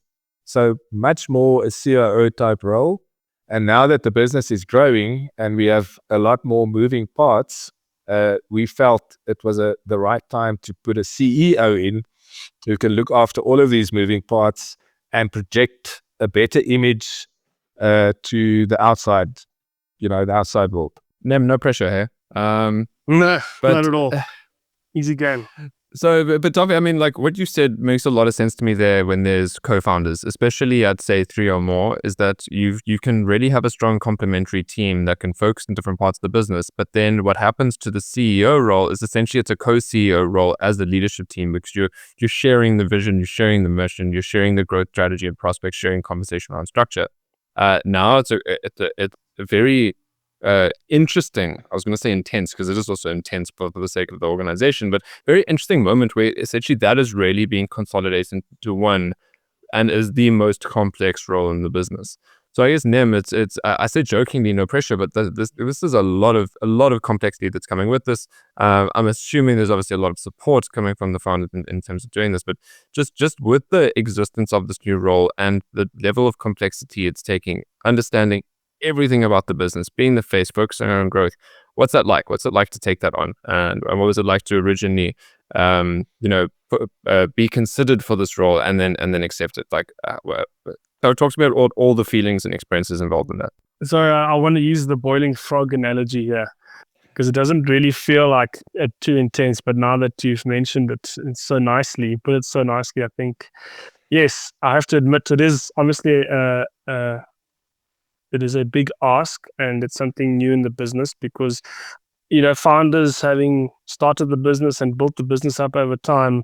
So much more a COO type role. And now that the business is growing and we have a lot more moving parts, we felt it was the right time to put a CEO in who can look after all of these moving parts and project a better image to the outside, the outside world. Nem, no pressure here. No, not at all. Easy game. But Dawie, I mean, like what you said makes a lot of sense to me there when there's co-founders, especially I'd say 3 or more, is that you can really have a strong complementary team that can focus in different parts of the business. But then what happens to the CEO role is essentially it's a co-CEO role as the leadership team, because you're sharing the vision, you're sharing the mission, you're sharing the growth strategy and prospects, sharing conversation around structure. Now it's a very interesting, I was going to say intense, because it is also intense for the sake of the organization, but very interesting moment where essentially that is really being consolidated into one and is the most complex role in the business. So I guess Nem, it's I say jokingly no pressure, but this is a lot of complexity that's coming with this. I'm assuming there's obviously a lot of support coming from the founder in terms of doing this, but just with the existence of this new role and the level of complexity it's taking, understanding everything about the business, being the face, focusing on growth. What's that like? What's it like to take that on? And what was it like to originally, be considered for this role and then accept it? Like, so talk to me about all the feelings and experiences involved in that. So I want to use the boiling frog analogy here, because it doesn't really feel like it too intense. But now that you've mentioned it, it's so nicely, put it so nicely, I think, yes, I have to admit it is obviously it is a big ask, and it's something new in the business because, founders having started the business and built the business up over time,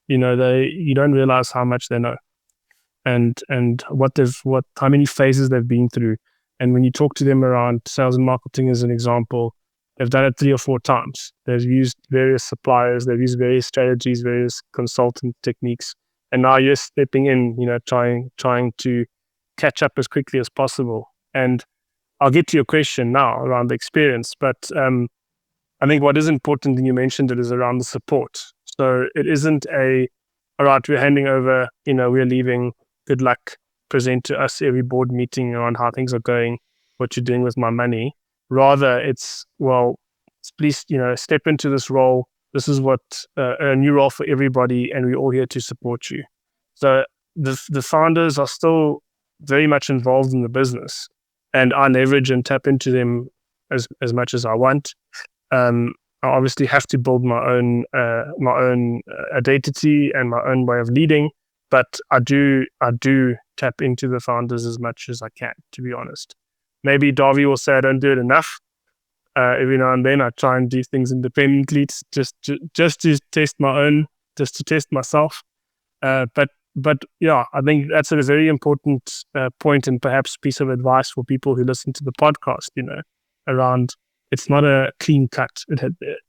you don't realize how much they know and how many phases they've been through. And when you talk to them around sales and marketing as an example, they've done it 3 or 4 times. They've used various suppliers, they've used various strategies, various consultant techniques. And now you're stepping in, trying to catch up as quickly as possible. And I'll get to your question now around the experience, but I think what is important, and you mentioned it, is around the support. So it isn't all right, we're handing over, we're leaving, good luck, present to us every board meeting on how things are going, what you're doing with my money. Rather, it's, well, please, step into this role. This is what a new role for everybody, and we're all here to support you. So the founders are still very much involved in the business, and I leverage and tap into them as much as I want. I obviously have to build my own identity and my own way of leading, but I do tap into the founders as much as I can, to be honest. Maybe Dawie will say I don't do it enough. Every now and then I try and do things independently, just to test my own, just to test myself. But yeah, I think that's a very important point, and perhaps piece of advice for people who listen to the podcast, around, it's not a clean cut.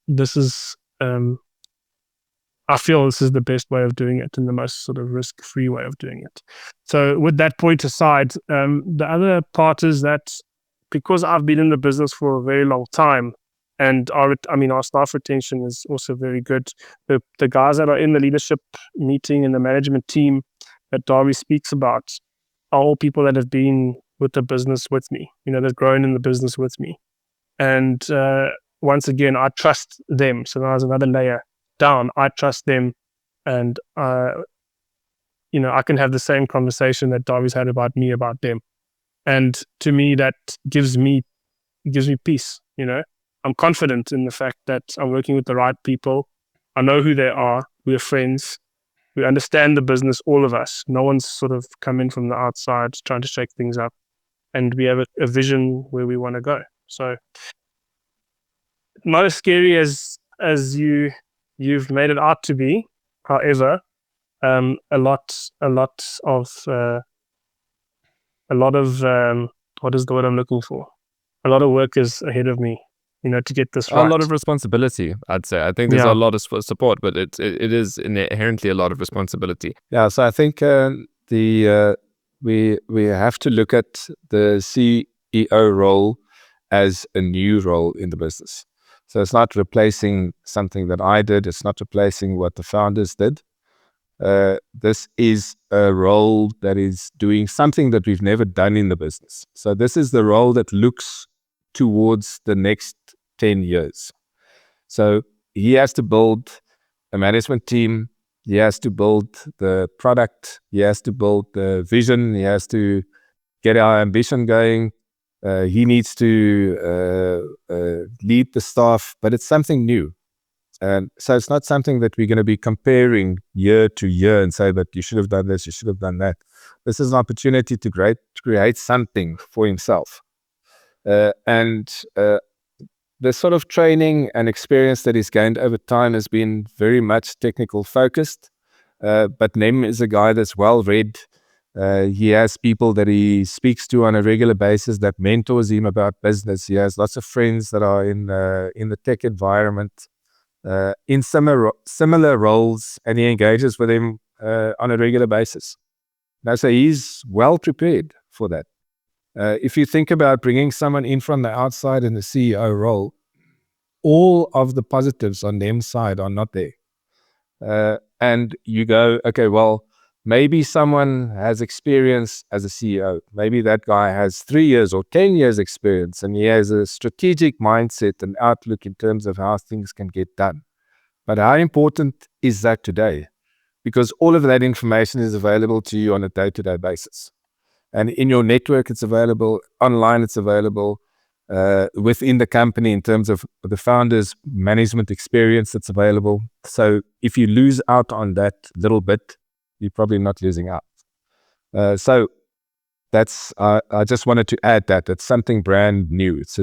This is, I feel this is the best way of doing it and the most sort of risk-free way of doing it. So with that point aside, the other part is that because I've been in the business for a very long time, and our staff retention is also very good. The guys that are in the leadership meeting and the management team that Dawie speaks about are all people that have been with the business with me, they've grown in the business with me. And once again, I trust them. So there's another layer down. I trust them, and I can have the same conversation that Dawie's had about me, about them. And to me, that gives me peace. I'm confident in the fact that I'm working with the right people. I know who they are. We're friends. We understand the business, all of us. No one's sort of come in from the outside trying to shake things up. And we have a vision where we want to go. So not as scary as you've made it out to be. However, a lot of what is the word I'm looking for? A lot of work is ahead of me, to get this right. A lot of responsibility, I'd say. I think there's a lot of support, but it is inherently a lot of responsibility. Yeah, so I think we have to look at the CEO role as a new role in the business. So it's not replacing something that I did. It's not replacing what the founders did. This is a role that is doing something that we've never done in the business. So this is the role that looks towards the next 10 years. So he has to build a management team. He has to build the product. He has to build the vision. He has to get our ambition going. He needs to lead the staff, but it's something new. And so it's not something that we're going to be comparing year to year and say that you should have done this, you should have done that. This is an opportunity to create something for himself. And the sort of training and experience that he's gained over time has been very much technical focused. But Nem is a guy that's well read. He has people that he speaks to on a regular basis that mentors him about business. He has lots of friends that are in the tech environment, in similar roles, and he engages with them on a regular basis. Now, so he's well prepared for that. If you think about bringing someone in from the outside in the CEO role, all of the positives on Nem's side are not there. And you go, okay, well, maybe someone has experience as a CEO. Maybe that guy has 3 years or 10 years experience, and he has a strategic mindset and outlook in terms of how things can get done. But how important is that today? Because all of that information is available to you on a day-to-day basis. And in your network, it's available. Online, it's available. Within the company, in terms of the founder's management experience, that's available. So if you lose out on that little bit, you're probably not losing out. So that's I just wanted to add that it's something brand new. It's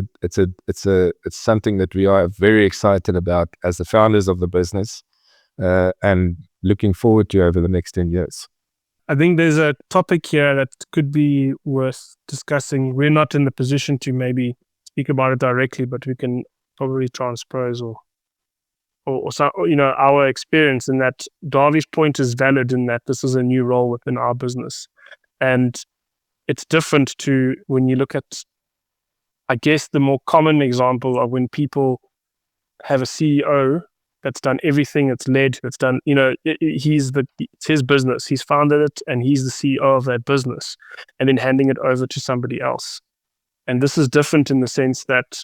something that we are very excited about as the founders of the business, and looking forward to over the next 10 years. I think there's a topic here that could be worth discussing. We're not in the position to maybe speak about it directly, but we can probably transpose or our experience in that. Dawie's point is valid in that this is a new role within our business. And it's different to when you look at, I guess, the more common example of when people have a CEO that's done everything, that's led, that's done, it's his business. He's founded it and he's the CEO of that business, and then handing it over to somebody else. And this is different in the sense that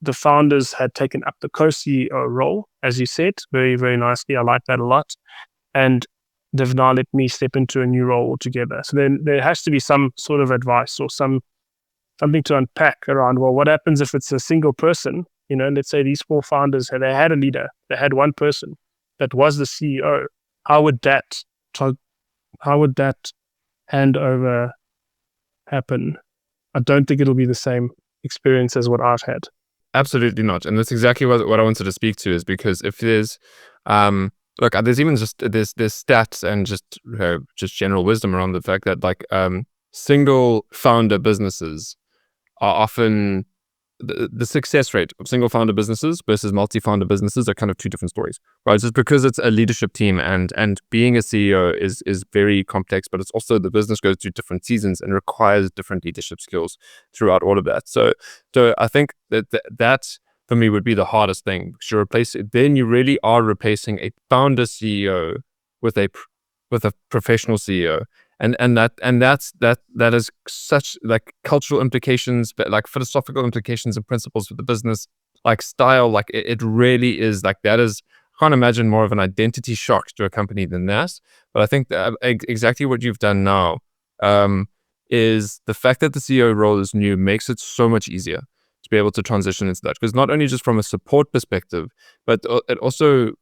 the founders had taken up the co-CEO role, as you said, very, very nicely. I like that a lot. And they've now let me step into a new role altogether. So then there has to be some sort of advice or something to unpack around, well, what happens if it's a single person? Let's say these 4 founders, they had a leader, they had one person that was the CEO. How would that handover happen? I don't think it'll be the same experience as what I've had. Absolutely not. And that's exactly what I wanted to speak to, is because if there's, there's even there's stats and just general wisdom around the fact that single founder businesses are often, the success rate of single founder businesses versus multi-founder businesses are kind of two different stories, right? Just because it's a leadership team and being a CEO is very complex, but it's also, the business goes through different seasons and requires different leadership skills throughout all of that. So I think that for me would be the hardest thing, because then you really are replacing a founder CEO with a professional CEO. And that is such cultural implications, but philosophical implications and principles for the business, style. It really is that is. I can't imagine more of an identity shock to a company than that. But I think that exactly what you've done now is the fact that the CEO role is new makes it so much easier to be able to transition into that, because not only just from a support perspective, but it also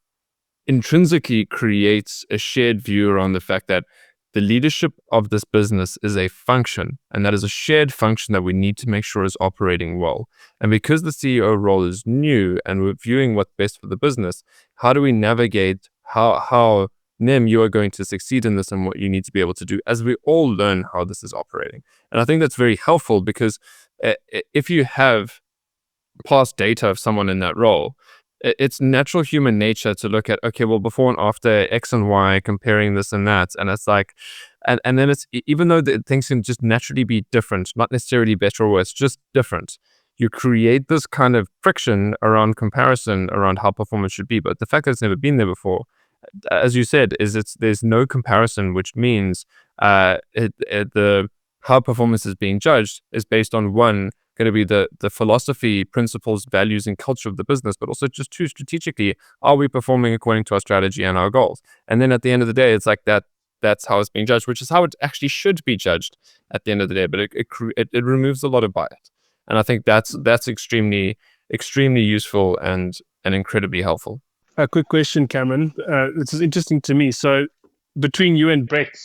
intrinsically creates a shared view around the fact that the leadership of this business is a function, and that is a shared function that we need to make sure is operating well. And because the CEO role is new and we're viewing what's best for the business, how do we navigate how Nem, you are going to succeed in this and what you need to be able to do as we all learn how this is operating. And I think that's very helpful, because if you have past data of someone in that role, it's natural human nature to look at, okay, well, before and after X and Y, comparing this and that. And it's and then it's, even though things can just naturally be different, not necessarily better or worse, just different, you create this kind of friction around comparison around how performance should be. But the fact that it's never been there before, as you said, is there's no comparison, which means the how performance is being judged is based on, one, going to be the philosophy, principles, values, and culture of the business, but also just, two, strategically, are we performing according to our strategy and our goals? And then at the end of the day, it's that's how it's being judged, which is how it actually should be judged at the end of the day. But it removes a lot of bias, and I think that's extremely, extremely useful and incredibly helpful. A quick question, Cameron. This is interesting to me. So between you and Brett,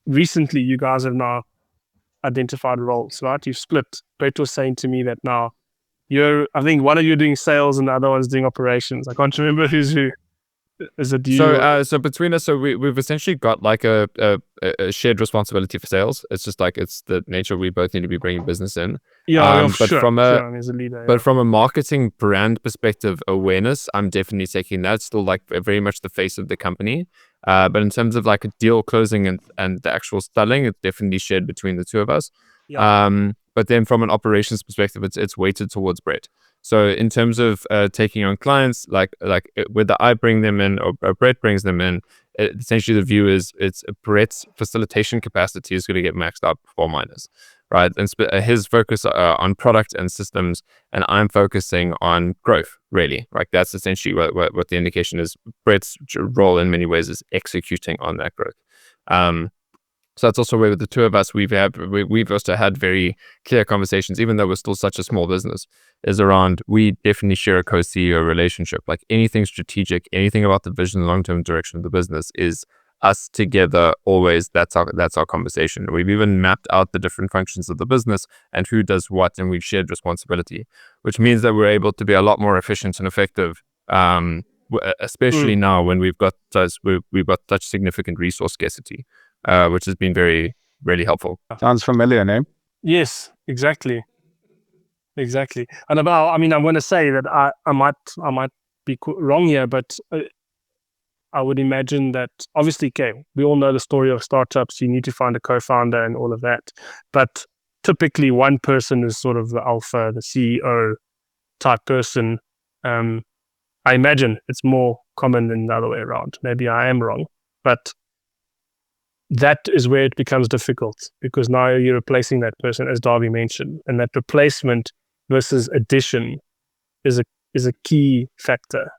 recently you guys have now identified roles, right? You've split. Brett was saying to me that now I think one of you doing sales and the other one's doing operations. I can't remember who's who. Is it you? So between us, we've essentially got like a shared responsibility for sales. It's just like it's the nature we both need to be bringing business in. But sure. from As a leader, But from a marketing brand perspective, awareness, I'm definitely taking that. Still like very much the face of the company. But in terms of like a deal closing and the actual selling, it's definitely shared between the two of us. But then from an operations perspective, it's weighted towards Brett. So in terms of taking on clients, like whether I bring them in or Brett brings them in, essentially the view is it's Brett's facilitation capacity is going to get maxed out before mine is, right? And his focus on product and systems, and I'm focusing on growth, really. Like that's essentially what the indication is. Brett's role in many ways is executing on that growth. So that's also where with the two of us, we've also had very clear conversations, even though we're still such a small business, is around we definitely share a co-CEO relationship. Like anything strategic, anything about the vision, long-term direction of the business is us together always. That's our conversation. We've even mapped out the different functions of the business and who does what, and we've shared responsibility, which means that we're able to be a lot more efficient and effective. Especially now when we've got such significant resource scarcity. Which has been really helpful. Sounds familiar, name? Yes, exactly. And I'm going to say that I might be wrong here, but I would imagine that obviously, we all know the story of startups. You need to find a co-founder and all of that, but typically one person is sort of the alpha, the CEO type person. I imagine it's more common than the other way around. Maybe I am wrong, but that is where it becomes difficult because now you're replacing that person, as Dawie mentioned, and that replacement versus addition is a key factor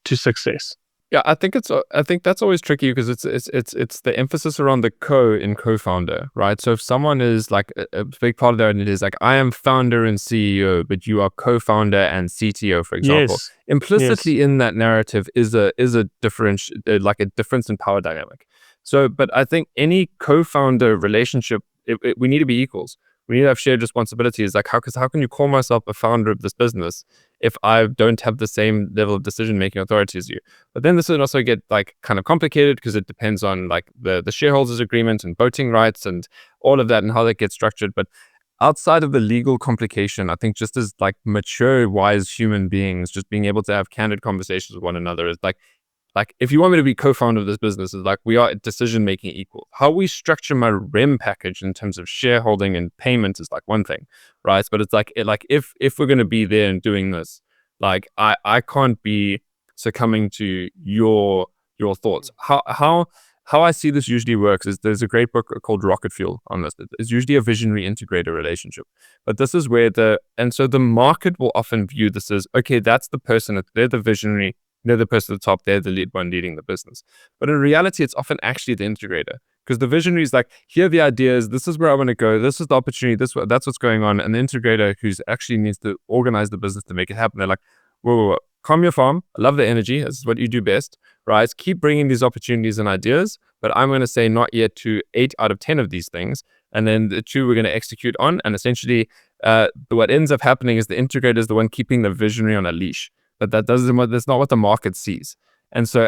to success. Yeah, I think that's always tricky because it's the emphasis around the in co-founder, right? So if someone is like a big part of their identity is like I am founder and CEO, but you are co-founder and CTO, for example. Yes. Implicitly in that narrative is a difference, like a difference in power dynamic. So, but I think any co-founder relationship, we need to be equals. We need to have shared responsibilities. Like how can you call myself a founder of this business if I don't have the same level of decision-making authority as you? But then this would also get like kind of complicated because it depends on like the shareholders agreement and voting rights and all of that and how that gets structured. But outside of the legal complication, I think just as like mature, wise human beings, just being able to have candid conversations with one another is like if you want me to be co-founder of this business, is like we are decision-making equal. How we structure my REM package in terms of shareholding and payment is like one thing, right? But it's like if we're going to be there and doing this, like I can't be succumbing to your thoughts. How I see this usually works is there's a great book called Rocket Fuel on this. It's usually a visionary integrator relationship. But this is where the market will often view this as, okay, that's the person, they're the visionary, they're the person at the top, they're the lead one leading the business. But in reality, it's often actually the integrator. Because the visionary is like, here are the ideas, this is where I want to go, this is the opportunity, that's what's going on. And the integrator who's actually needs to organize the business to make it happen, they're like, whoa, calm your farm. I love the energy. This is what you do best, right? Keep bringing these opportunities and ideas, but I'm going to say not yet to 8 out of 10 of these things. And then the 2 we're going to execute on. And essentially, what ends up happening is the integrator is the one keeping the visionary on a leash. But that's not what the market sees. And so,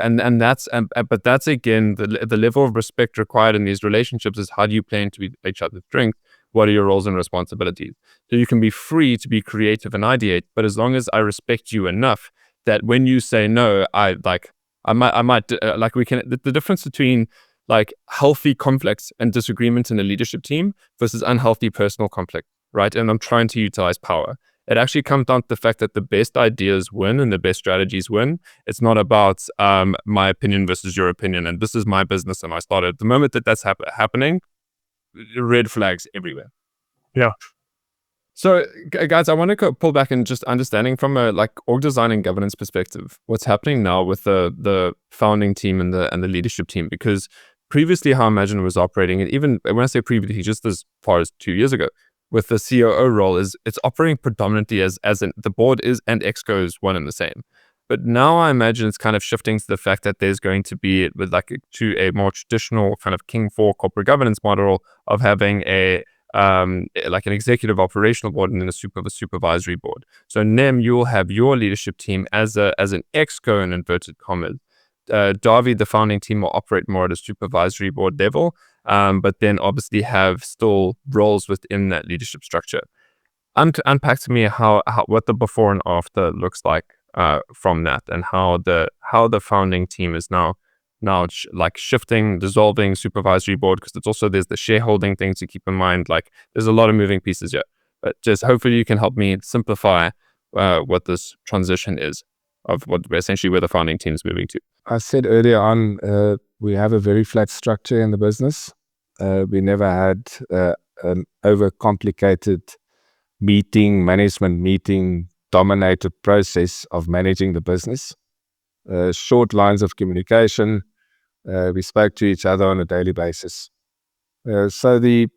but that's again, the level of respect required in these relationships is how do you play into each other's strengths? What are your roles and responsibilities? So you can be free to be creative and ideate, but as long as I respect you enough that when you say no, the difference between like healthy conflicts and disagreement in a leadership team versus unhealthy personal conflict, right? And I'm trying to utilize power. It actually comes down to the fact that the best ideas win and the best strategies win. It's not about my opinion versus your opinion. And this is my business and I started. The moment that's happening, red flags everywhere. Yeah. So guys, I want to pull back and just understanding from a like org design and governance perspective, what's happening now with the founding team and the leadership team, because previously how Imagine was operating, and even when I say previously, just as far as 2 years ago, with the COO role is it's operating predominantly as the board is and Exco is one and the same. But now I imagine it's kind of shifting to the fact that there's going to be to a more traditional kind of King 4 corporate governance model of having like an executive operational board and then a supervisory board. So Nem, you'll have your leadership team as an exco in inverted commas. Dawie, the founding team, will operate more at a supervisory board level, but then obviously have still roles within that leadership structure. Unpack to me what the before and after looks like from that, and how the founding team is now shifting, dissolving supervisory board, because there's the shareholding thing to keep in mind. Like, there's a lot of moving pieces here, but just hopefully you can help me simplify what this transition is of where the founding team is moving to. I said earlier on, we have a very flat structure in the business. We never had an overcomplicated management meeting dominated process of managing the business. Short lines of communication. We spoke to each other on a daily basis. So the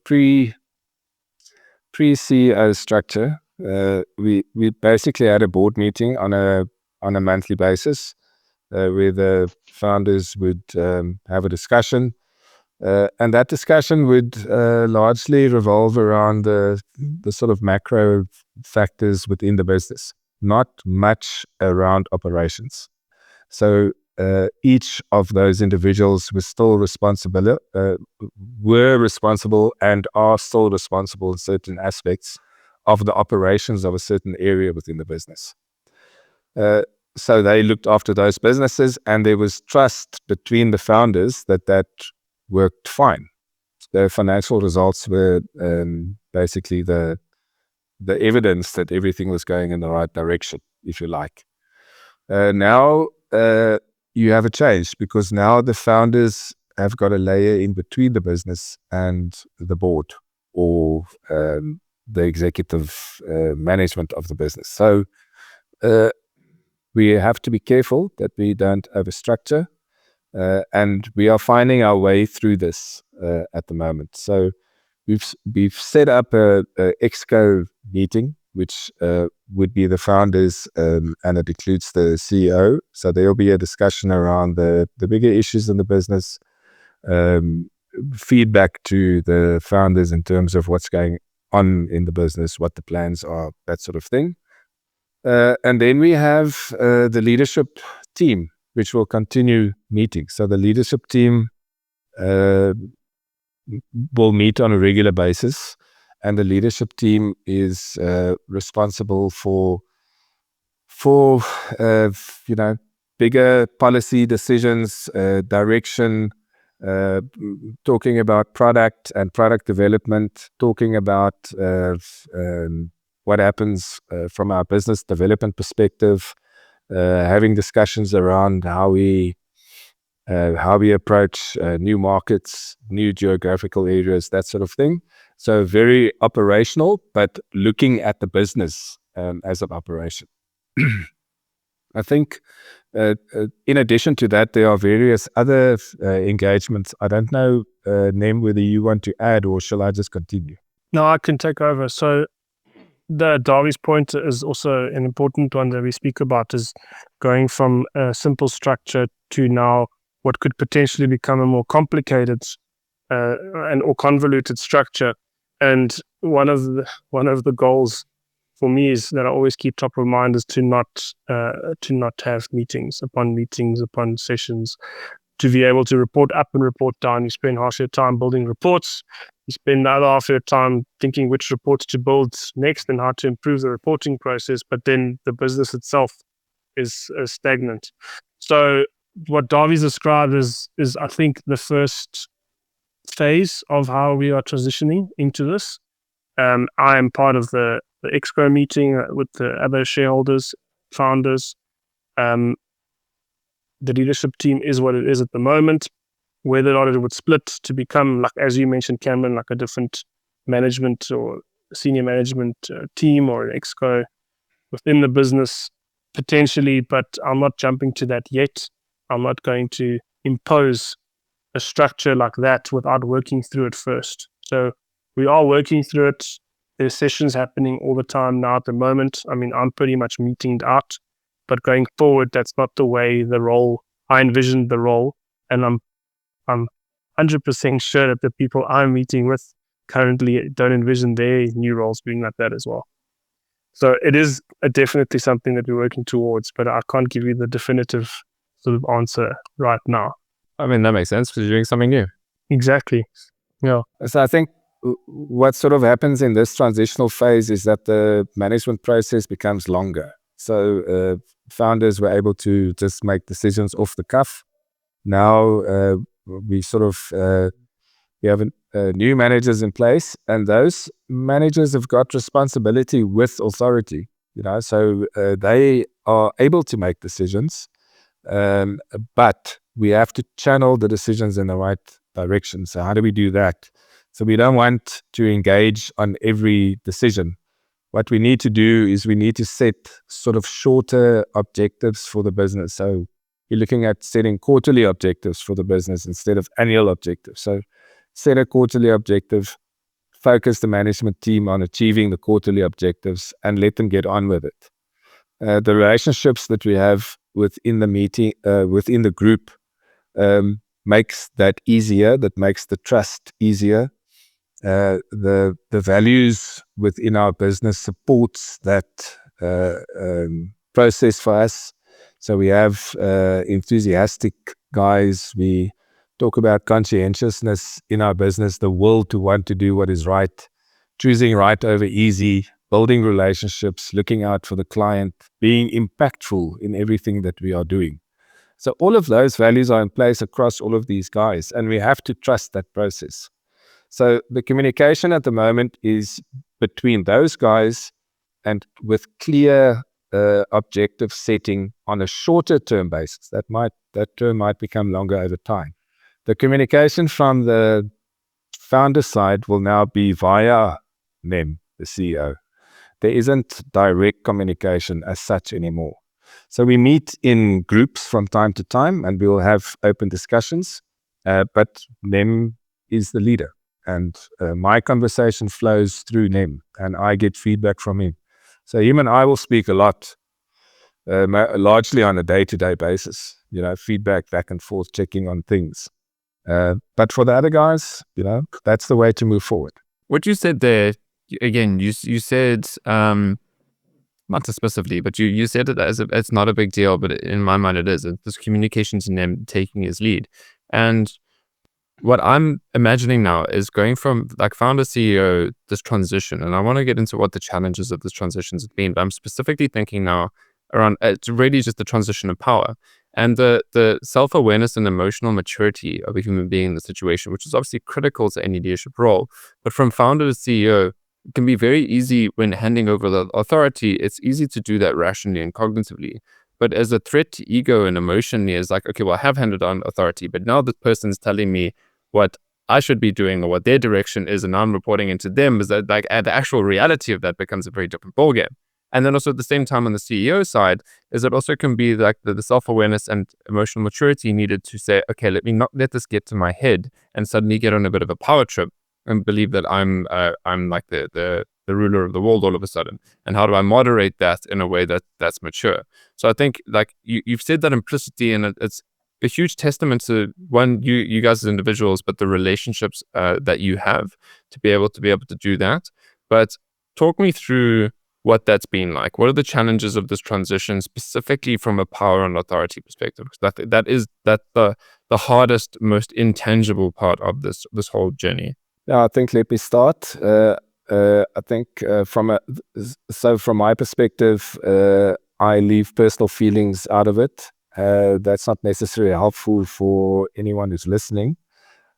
pre-CEO structure, we basically had a board meeting on a monthly basis, where the founders would have a discussion, and that discussion would largely revolve around the sort of macro factors within the business, not much around operations. So each of those individuals were responsible and are still responsible in certain aspects of the operations of a certain area within the business. So they looked after those businesses, and there was trust between the founders that worked fine. The financial results were basically the evidence that everything was going in the right direction, if you like. Now you have a change, because now the founders have got a layer in between the business and the board, or the executive management of the business. So we have to be careful that we don't overstructure, and we are finding our way through this at the moment. So we've set up a exco meeting, which would be the founders, and it includes the CEO. So there will be a discussion around the bigger issues in the business, feedback to the founders in terms of what's going on in the business, what the plans are, that sort of thing. And then we have the leadership team, which will continue meeting. So the leadership team will meet on a regular basis, and the leadership team is responsible for bigger policy decisions, direction, talking about product and product development, talking about what happens from our business development perspective, having discussions around how we approach new markets, new geographical areas, that sort of thing. So very operational, but looking at the business as an operation. I think in addition to that, there are various other engagements. I don't know, Nem, whether you want to add, or shall I just continue? No, I can take over. So the Dawie's point is also an important one that we speak about, is going from a simple structure to now what could potentially become a more complicated or convoluted structure. And one of the goals for me is that I always keep top of mind is to not have meetings upon sessions, to be able to report up and report down. You spend half your time building reports. You spend the other half your time thinking which reports to build next and how to improve the reporting process, but then the business itself is stagnant. So what Dawie's described is I think the first phase of how we are transitioning into this. I am part of the exco meeting with the other shareholders, founders. The leadership team is what it is at the moment. Whether or not it would split to become, like as you mentioned, Cameron, like a different management or senior management team or an exco within the business, potentially, but I'm not jumping to that yet. I'm not going to impose a structure like that without working through it first. So we are working through it. There's sessions happening all the time now at the moment. I mean, I'm pretty much meetinged out. But going forward, that's not the way I envisioned the role. And I'm 100% sure that the people I'm meeting with currently don't envision their new roles being like that as well. So it is definitely something that we're working towards, but I can't give you the definitive sort of answer right now. I mean, that makes sense because you're doing something new. Exactly. Yeah. So I think what sort of happens in this transitional phase is that the management process becomes longer. So founders were able to just make decisions off the cuff. Now we sort of we have new managers in place, and those managers have got responsibility with authority. So they are able to make decisions, but we have to channel the decisions in the right direction. So how do we do that? So we don't want to engage on every decision. What we need to do is we need to set sort of shorter objectives for the business. So you're looking at setting quarterly objectives for the business instead of annual objectives. So set a quarterly objective, focus the management team on achieving the quarterly objectives, and let them get on with it. The relationships that we have within the meeting, within the group, makes that easier. That makes the trust easier. The values within our business supports that process for us. So we have enthusiastic guys. We talk about conscientiousness in our business, the will to want to do what is right, choosing right over easy, building relationships, looking out for the client, being impactful in everything that we are doing. So all of those values are in place across all of these guys, and we have to trust that process. So the communication at the moment is between those guys and with clear objective setting on a shorter term basis. That term might become longer over time. The communication from the founder side will now be via Nem, the CEO. There isn't direct communication as such anymore. So we meet in groups from time to time, and we will have open discussions, but Nem is the leader. And my conversation flows through Nem, and I get feedback from him. So him and I will speak a lot, largely on a day-to-day basis, feedback back and forth, checking on things. But for the other guys, that's the way to move forward. What you said there, again, you said, not explicitly, but you said it as it's not a big deal, but in my mind it is. This communication to them taking his lead. And what I'm imagining now is going from like founder CEO, this transition, and I want to get into what the challenges of this transition has been, but I'm specifically thinking now around, it's really just the transition of power and the self-awareness and emotional maturity of a human being in the situation, which is obviously critical to any leadership role. But from founder to CEO, it can be very easy when handing over the authority. It's easy to do that rationally and cognitively. But as a threat to ego and emotionally, is like, okay, well, I have handed on authority, but now this person's telling me what I should be doing or what their direction is, and I'm reporting into them. Is that like the actual reality of that becomes a very different ballgame. And then also at the same time on the CEO side, is it also can be like the self-awareness and emotional maturity needed to say, okay, let me not let this get to my head and suddenly get on a bit of a power trip and believe that I'm like the ruler of the world all of a sudden. And how do I moderate that in a way that's mature? So I think like you've said that implicitly, and it's a huge testament to one, you guys as individuals, but the relationships that you have to be able to do that. But talk me through what that's been like. What are the challenges of this transition, specifically from a power and authority perspective? Because that's the hardest, most intangible part of this whole journey. Yeah, I think let me start. I think from my perspective, I leave personal feelings out of it. That's not necessarily helpful for anyone who's listening,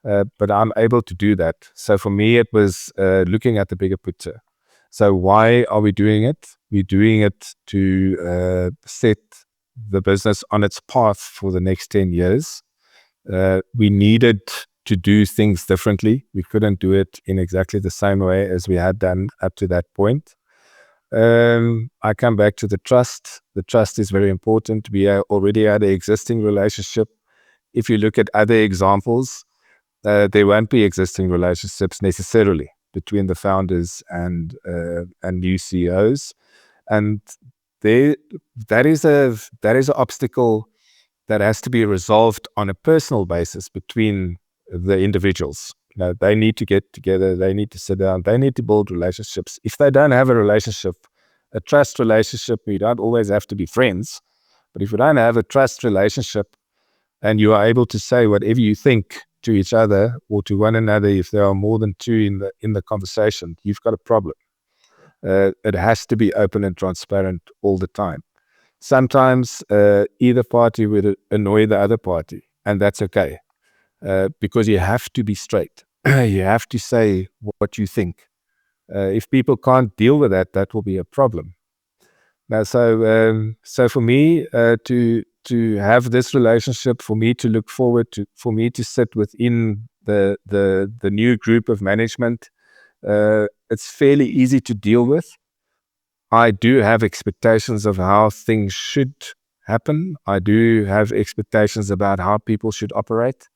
but I'm able to do that. So for me, it was looking at the bigger picture. So why are we doing it? We're doing it to set the business on its path for the next 10 years. We needed to do things differently. We couldn't do it in exactly the same way as we had done up to that point. I come back to the trust. The trust is very important. We already had an existing relationship. If you look at other examples, there won't be existing relationships necessarily between the founders and new CEOs. And that is an obstacle that has to be resolved on a personal basis between the individuals. They need to get together, they need to sit down, they need to build relationships. If they don't have a relationship, a trust relationship, you don't always have to be friends, but if you don't have a trust relationship and you are able to say whatever you think to each other or to one another, if there are more than two in the conversation, you've got a problem. It has to be open and transparent all the time. Sometimes either party would annoy the other party, and that's okay, because you have to be straight. You have to say what you think. If people can't deal with that, that will be a problem. Now, so for me to have this relationship, for me to look forward to, for me to sit within the new group of management, it's fairly easy to deal with. I do have expectations of how things should happen. I do have expectations about how people should operate.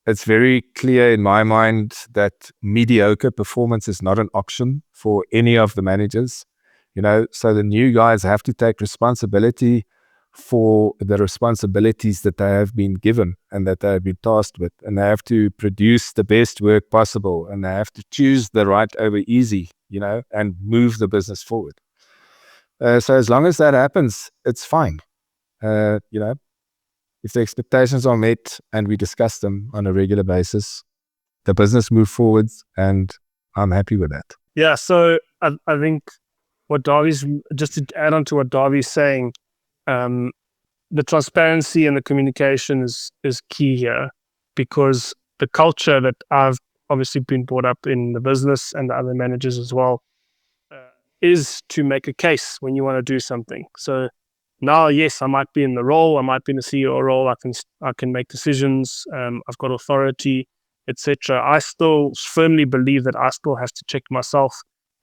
It's very clear in my mind that mediocre performance is not an option for any of the managers. So the new guys have to take responsibility for the responsibilities that they have been given and that they have been tasked with, and they have to produce the best work possible, and they have to choose the right over easy, and move the business forward. So as long as that happens, it's fine. If the expectations are met and we discuss them on a regular basis, the business moves forwards, and I'm happy with that. Yeah, so I think what Dawie's, just to add on to what Dawie's saying, the transparency and the communication is key here, because the culture that I've obviously been brought up in the business and the other managers as well is to make a case when you want to do something. So now, yes, I might be in the role, I might be in the CEO role, I can make decisions, I've got authority, etc. I still firmly believe that I still have to check myself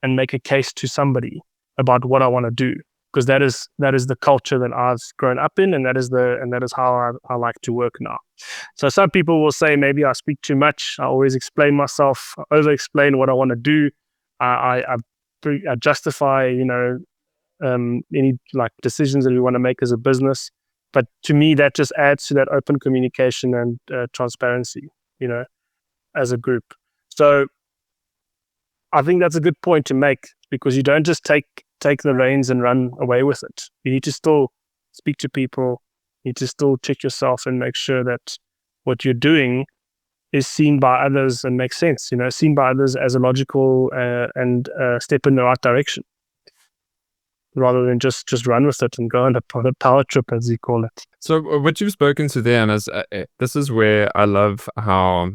and make a case to somebody about what I want to do, because that is the culture that I've grown up in, and that is how I like to work now. So some people will say maybe I speak too much. I always explain myself, over-explain what I want to do. I justify, any decisions that we want to make as a business. But to me, that just adds to that open communication and transparency, as a group. So I think that's a good point to make, because you don't just take the reins and run away with it. You need to still speak to people. You need to still check yourself and make sure that what you're doing is seen by others and makes sense, seen by others as a logical and step in the right direction, rather than just run with it and go on a power trip, as you call it. So what you've spoken to there, and this is where I love how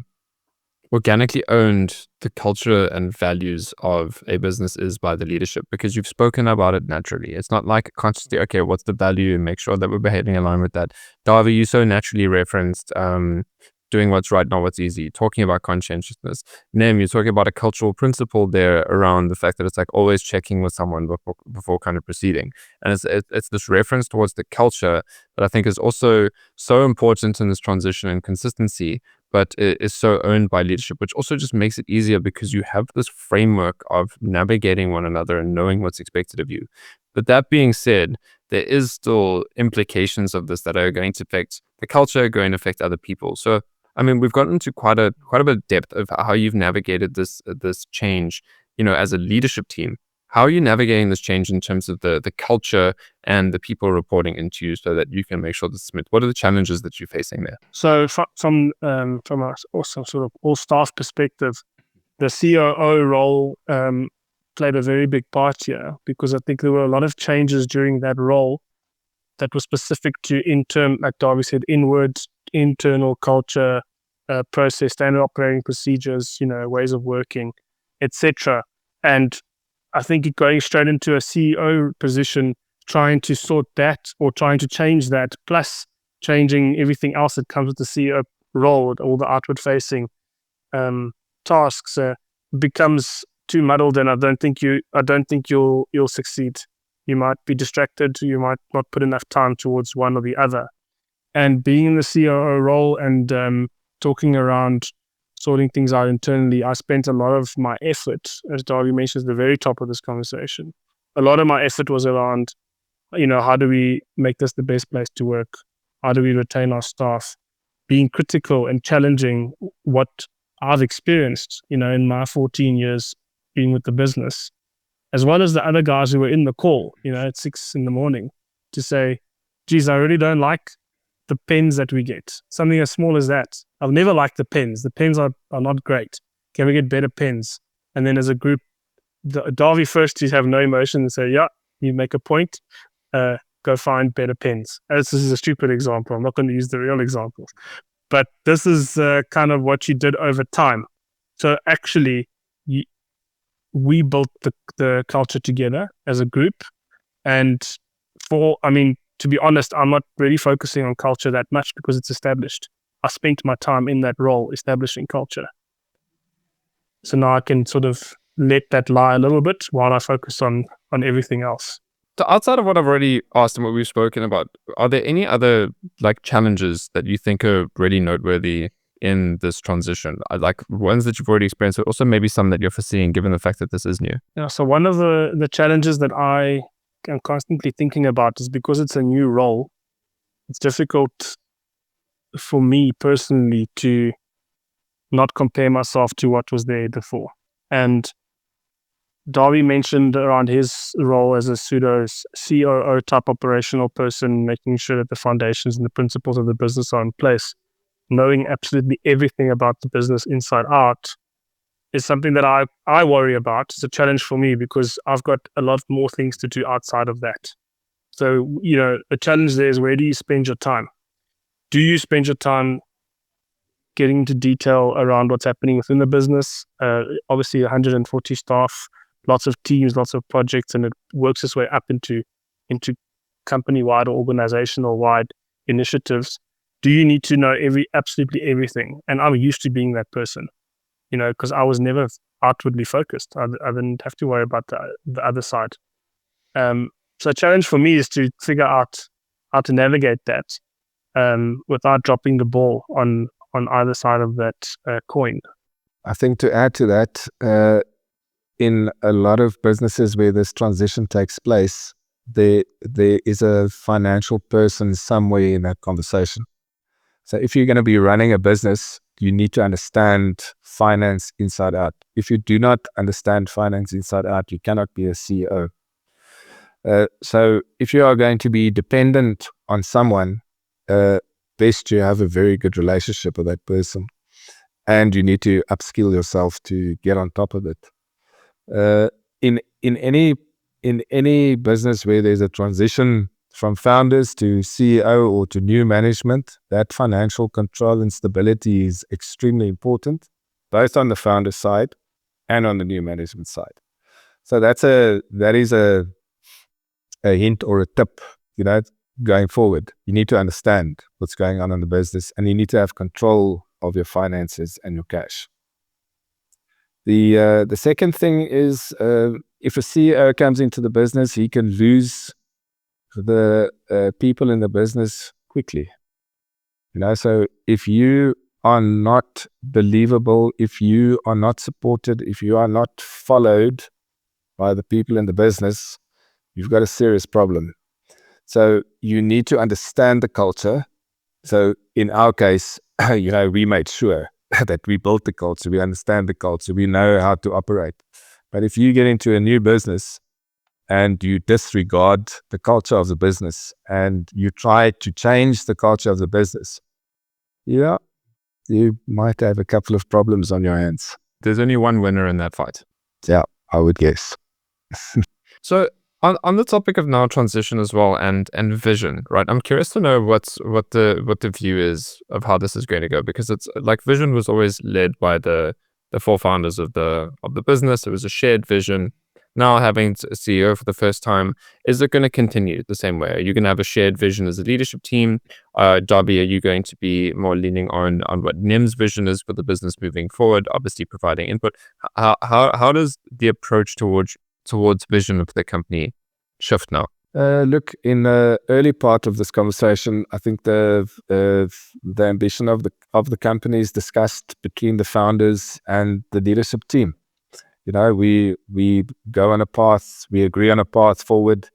organically owned the culture and values of a business is by the leadership, because you've spoken about it naturally. It's not like consciously, okay, what's the value, and make sure that we're behaving in line with that. Dawie, you so naturally referenced doing what's right, not what's easy, talking about conscientiousness. Nem, you're talking about a cultural principle there around the fact that it's like always checking with someone before kind of proceeding. And it's this reference towards the culture that I think is also so important in this transition and consistency, but it is so owned by leadership, which also just makes it easier because you have this framework of navigating one another and knowing what's expected of you. But that being said, there is still implications of this that are going to affect the culture, going to affect other people. So, I mean, we've gotten into quite a bit of depth of how you've navigated this change, as a leadership team. How are you navigating this change in terms of the culture and the people reporting into you, so that you can make sure this is smooth? What are the challenges that you're facing there? So from a also sort of all staff perspective, the COO role played a very big part here, because I think there were a lot of changes during that role that were specific to like Dawie said, internal culture, process, standard operating procedures, ways of working, etc. And I think going straight into a CEO position, trying to sort that or trying to change that, plus changing everything else that comes with the CEO role, all the outward-facing tasks, becomes too muddled, and I don't think you'll succeed. You might be distracted. You might not put enough time towards one or the other. And being in the COO role and talking around sorting things out internally, I spent a lot of my effort, as Dawie mentioned at the very top of this conversation, a lot of my effort was around, how do we make this the best place to work? How do we retain our staff? Being critical and challenging what I've experienced, in my 14 years being with the business, as well as the other guys who were in the call, at 6 a.m, to say, geez, I really don't like the pens that we get. Something as small as that. I've never liked the pens. The pens are not great. Can we get better pens? And then as a group, Dawie first, you have no emotion and say, yeah, you make a point, go find better pens. This is a stupid example. I'm not going to use the real examples. But this is kind of what you did over time. So actually, we built the culture together as a group. And to be honest, I'm not really focusing on culture that much because it's established. I spent my time in that role establishing culture. So now I can sort of let that lie a little bit while I focus on everything else. So outside of what I've already asked and what we've spoken about, are there any other challenges that you think are really noteworthy in this transition? Like ones that you've already experienced, but also maybe some that you're foreseeing given the fact that this is new? Yeah, so one of the challenges that I am constantly thinking about is because it's a new role, it's difficult for me personally to not compare myself to what was there before. And Dawie mentioned around his role as a pseudo COO type operational person, making sure that the foundations and the principles of the business are in place. Knowing absolutely everything about the business inside out is something that I worry about. It's a challenge for me because I've got a lot more things to do outside of that. So, the challenge there is, where do you spend your time? Do you spend your time getting into detail around what's happening within the business? Obviously 140 staff, lots of teams, lots of projects, and it works its way up into company-wide or organizational-wide initiatives. Do you need to know absolutely everything? And I'm used to being that person, because I was never outwardly focused. I didn't have to worry about the other side. So a challenge for me is to figure out how to navigate that without dropping the ball on either side of that coin. I think to add to that, in a lot of businesses where this transition takes place, there is a financial person somewhere in that conversation. So if you're going to be running a business, you need to understand finance inside out. If you do not understand finance inside out, you cannot be a CEO. So if you are going to be dependent on someone, best you have a very good relationship with that person, and you need to upskill yourself to get on top of it. In any business where there's a transition from founders to CEO or to new management, that financial control and stability is extremely important, both on the founder side and on the new management side. So that is a hint or a tip, going forward. You need to understand what's going on in the business, and you need to have control of your finances and your cash. The second thing is, if a CEO comes into the business, he can lose the people in the business quickly. So if you are not believable, if you are not supported, if you are not followed by the people in the business, you've got a serious problem. So you need to understand the culture. So in our case, we made sure that we built the culture, we understand the culture, we know how to operate. But if you get into a new business and you disregard the culture of the business and you try to change the culture of the business, you might have a couple of problems on your hands. There's only one winner in that fight. Yeah, I would guess. So on the topic of now transition as well and vision, right? I'm curious to know what the view is of how this is going to go, because it's like vision was always led by the four founders of the business. It was a shared vision. Now having a CEO for the first time, is it going to continue the same way? Are you going to have a shared vision as a leadership team? Dawie, are you going to be more leaning on what Nem's vision is for the business moving forward, obviously providing input? How does the approach towards vision of the company shift now? Look, in the early part of this conversation, I think the ambition of the company is discussed between the founders and the leadership team. we go on a path, we agree on a path forward,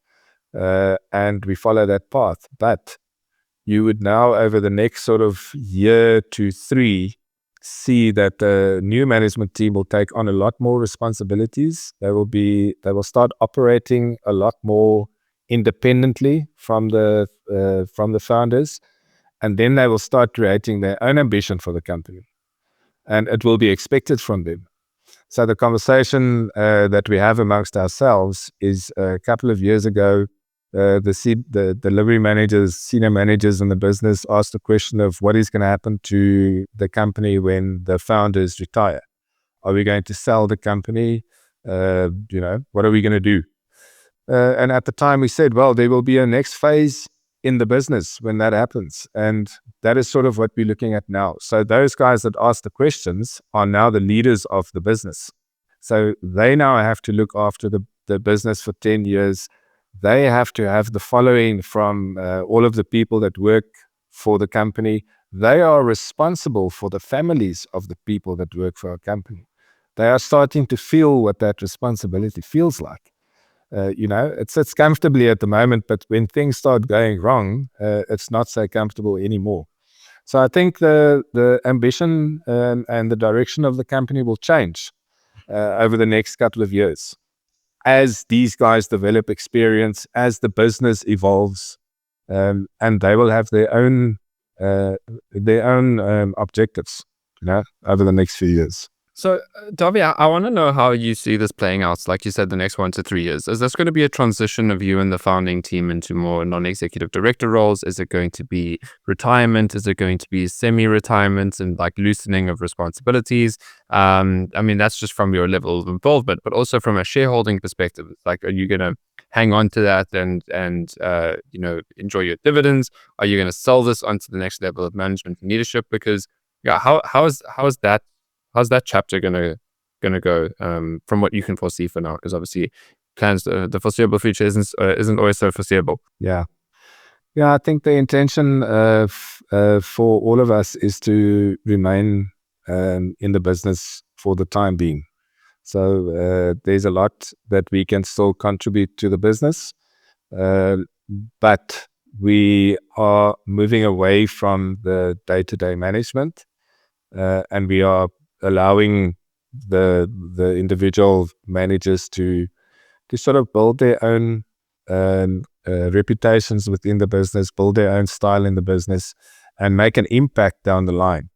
and we follow that path. But you would now, over the next sort of year to 3, see that the new management team will take on a lot more responsibilities. They will start operating a lot more independently from the founders, and then they will start creating their own ambition for the company, and it will be expected from them. So the conversation that we have amongst ourselves is, a couple of years ago, the delivery managers, senior managers in the business asked the question of what is going to happen to the company when the founders retire. Are we going to sell the company? What are we going to do? And at the time we said, well, there will be a next phase in the business when that happens. And that is sort of what we're looking at now. So those guys that asked the questions are now the leaders of the business. So they now have to look after the business for 10 years. They have to have the following from all of the people that work for the company. They are responsible for the families of the people that work for our company. They are starting to feel what that responsibility feels like. It sits comfortably at the moment, but when things start going wrong, it's not so comfortable anymore. So I think the ambition and the direction of the company will change over the next couple of years as these guys develop experience, as the business evolves, and they will have their own objectives, over the next few years. So, Dawie, I want to know how you see this playing out. Like you said, the next 1 to 3 years. Is this going to be a transition of you and the founding team into more non-executive director roles? Is it going to be retirement? Is it going to be semi-retirement and like loosening of responsibilities? I mean, that's just from your level of involvement, but also from a shareholding perspective. Like, are you going to hang on to that and enjoy your dividends? Are you going to sell this onto the next level of management and leadership? Because how's that chapter gonna go from what you can foresee for now? Because obviously, plans the foreseeable future isn't always so foreseeable. Yeah, I think the intention for all of us is to remain in the business for the time being. So there's a lot that we can still contribute to the business, but we are moving away from the day-to-day management, and we are allowing the individual managers to sort of build their own reputations within the business, build their own style in the business, and make an impact down the line.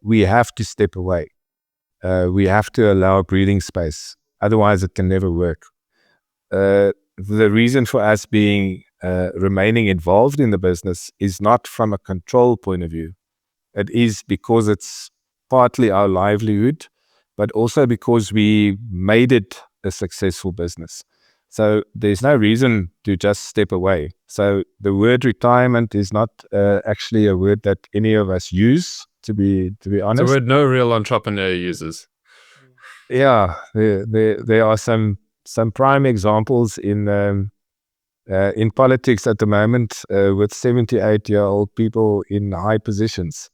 We have to step away. We have to allow breathing space. Otherwise, it can never work. The reason for us remaining involved in the business is not from a control point of view. It is because it's partly our livelihood, but also because we made it a successful business. So there's no reason to just step away. So the word retirement is not actually a word that any of us use, to be honest. It's a word no real entrepreneur uses. Yeah, there are some prime examples in politics at the moment with 78-year-old people in high positions.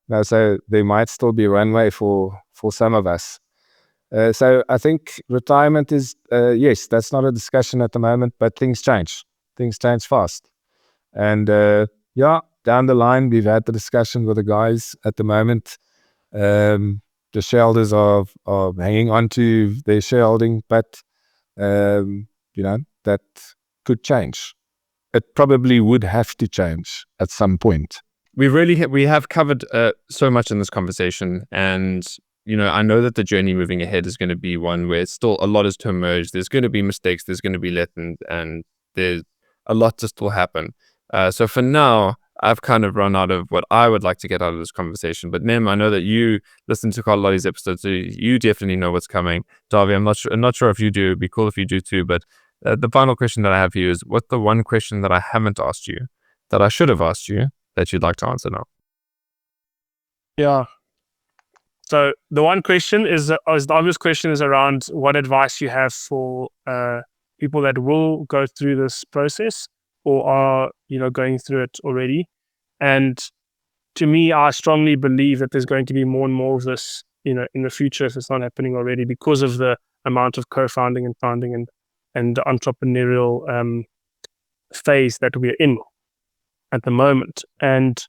Now, so there might still be runway for some of us. So I think retirement is, yes, that's not a discussion at the moment, but things change. Things change fast. And down the line, we've had the discussion with the guys at the moment. The shareholders are hanging on to their shareholding, but, that could change. It probably would have to change at some point. We have covered so much in this conversation, and I know that the journey moving ahead is going to be one where still a lot is to emerge. There's going to be mistakes, there's going to be lessons, and there's a lot to still happen. So for now, I've kind of run out of what I would like to get out of this conversation. But Nem, I know that you listen to quite a lot of these episodes, so you definitely know what's coming. Dawie, I'm not sure if you do. It'd be cool if you do too. But the final question that I have for you is, what's the one question that I haven't asked you that I should have asked you that you'd like to answer now? Yeah. So the one question is the obvious question is around what advice you have for people that will go through this process or are going through it already. And to me, I strongly believe that there's going to be more and more of this in the future if it's not happening already, because of the amount of co-founding and founding and the entrepreneurial phase that we're in at the moment. And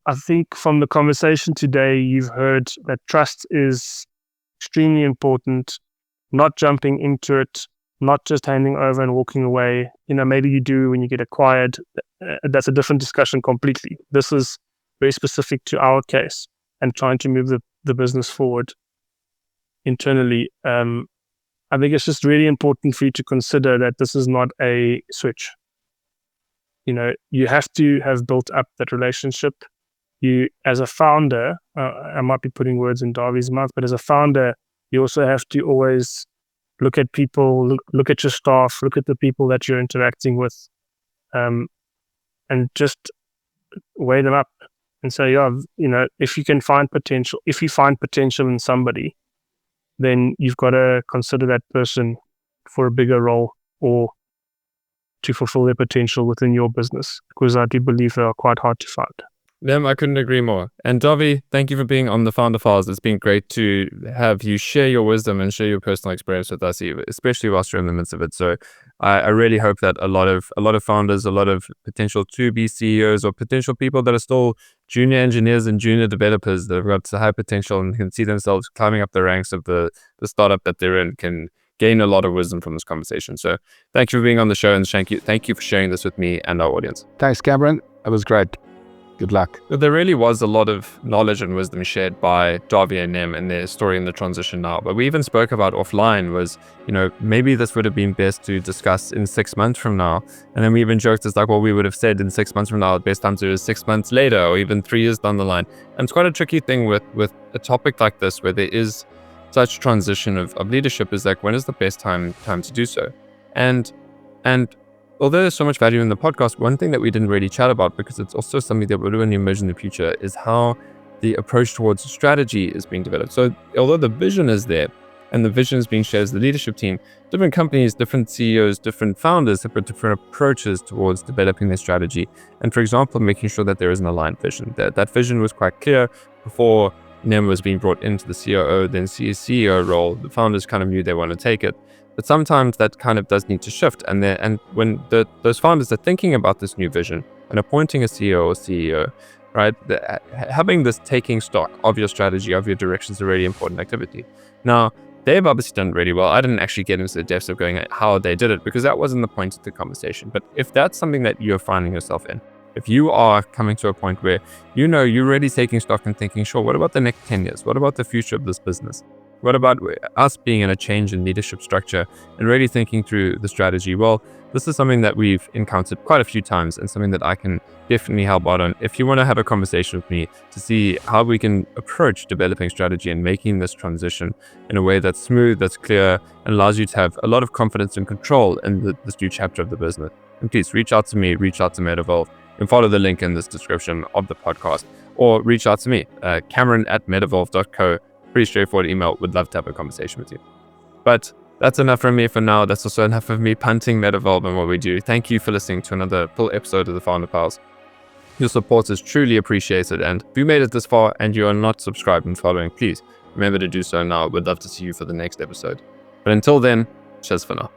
I think from the conversation today, you've heard that trust is extremely important, not jumping into it, not just handing over and walking away. Maybe you do when you get acquired. That's a different discussion completely. This is very specific to our case and trying to move the business forward internally. I think it's just really important for you to consider that this is not a switch. You have to have built up that relationship. You, as a founder, I might be putting words in Dawie's mouth, but as a founder, you also have to always look at people, look at your staff, look at the people that you're interacting with, and just weigh them up and say, if you find potential in somebody, then you've got to consider that person for a bigger role or to fulfill their potential within your business, because I do believe they are quite hard to find. I couldn't agree more. And Dawie, thank you for being on the Founder Files. It's been great to have you share your wisdom and share your personal experience with us, especially whilst you're in the midst of it. So I really hope that a lot of founders, a lot of potential to-be CEOs or potential people that are still junior engineers and junior developers that have got high potential and can see themselves climbing up the ranks of the startup that they're in can gain a lot of wisdom from this conversation. So thank you for being on the show, and thank you for sharing this with me and our audience. Thanks, Cameron. It was great. Good luck. There really was a lot of knowledge and wisdom shared by Dawie and Nem in their story in the transition now. But we even spoke about offline was, maybe this would have been best to discuss in 6 months from now. And then we even joked, it's like, well, we would have said in 6 months from now, the best time to do is 6 months later or even 3 years down the line. And it's quite a tricky thing with a topic like this where there is such transition of leadership, is like, when is the best time to do so? And although there's so much value in the podcast, one thing that we didn't really chat about, because it's also something that will really emerge in the future, is how the approach towards strategy is being developed. So although the vision is there and the vision is being shared as the leadership team, different companies, different CEOs, different founders have different approaches towards developing their strategy. And for example, making sure that there is an aligned vision. That vision was quite clear before Nem was being brought into the COO, then CEO role. The founders kind of knew they want to take it. But sometimes that kind of does need to shift. And when those founders are thinking about this new vision and appointing a CEO or CEO, right, having this taking stock of your strategy, of your direction is a really important activity. Now, they've obviously done really well. I didn't actually get into the depths of going at how they did it, because that wasn't the point of the conversation. But if that's something that you're finding yourself in, if you are coming to a point where you're really taking stock and thinking, sure, what about the next 10 years? What about the future of this business? What about us being in a change in leadership structure and really thinking through the strategy? Well, this is something that we've encountered quite a few times and something that I can definitely help out on. If you want to have a conversation with me to see how we can approach developing strategy and making this transition in a way that's smooth, that's clear, and allows you to have a lot of confidence and control in this new chapter of the business, then please reach out to me, reach out to MetaVolve, and follow the link in this description of the podcast, or reach out to me, Cameron@metavolve.co. Pretty straightforward email. Would love to have a conversation with you. But that's enough from me for now. That's also enough of me punting MetaVolve and what we do. Thank you for listening to another full episode of the Founder Files. Your support is truly appreciated. And if you made it this far and you are not subscribed and following, please remember to do so now. We'd love to see you for the next episode. But until then, cheers for now.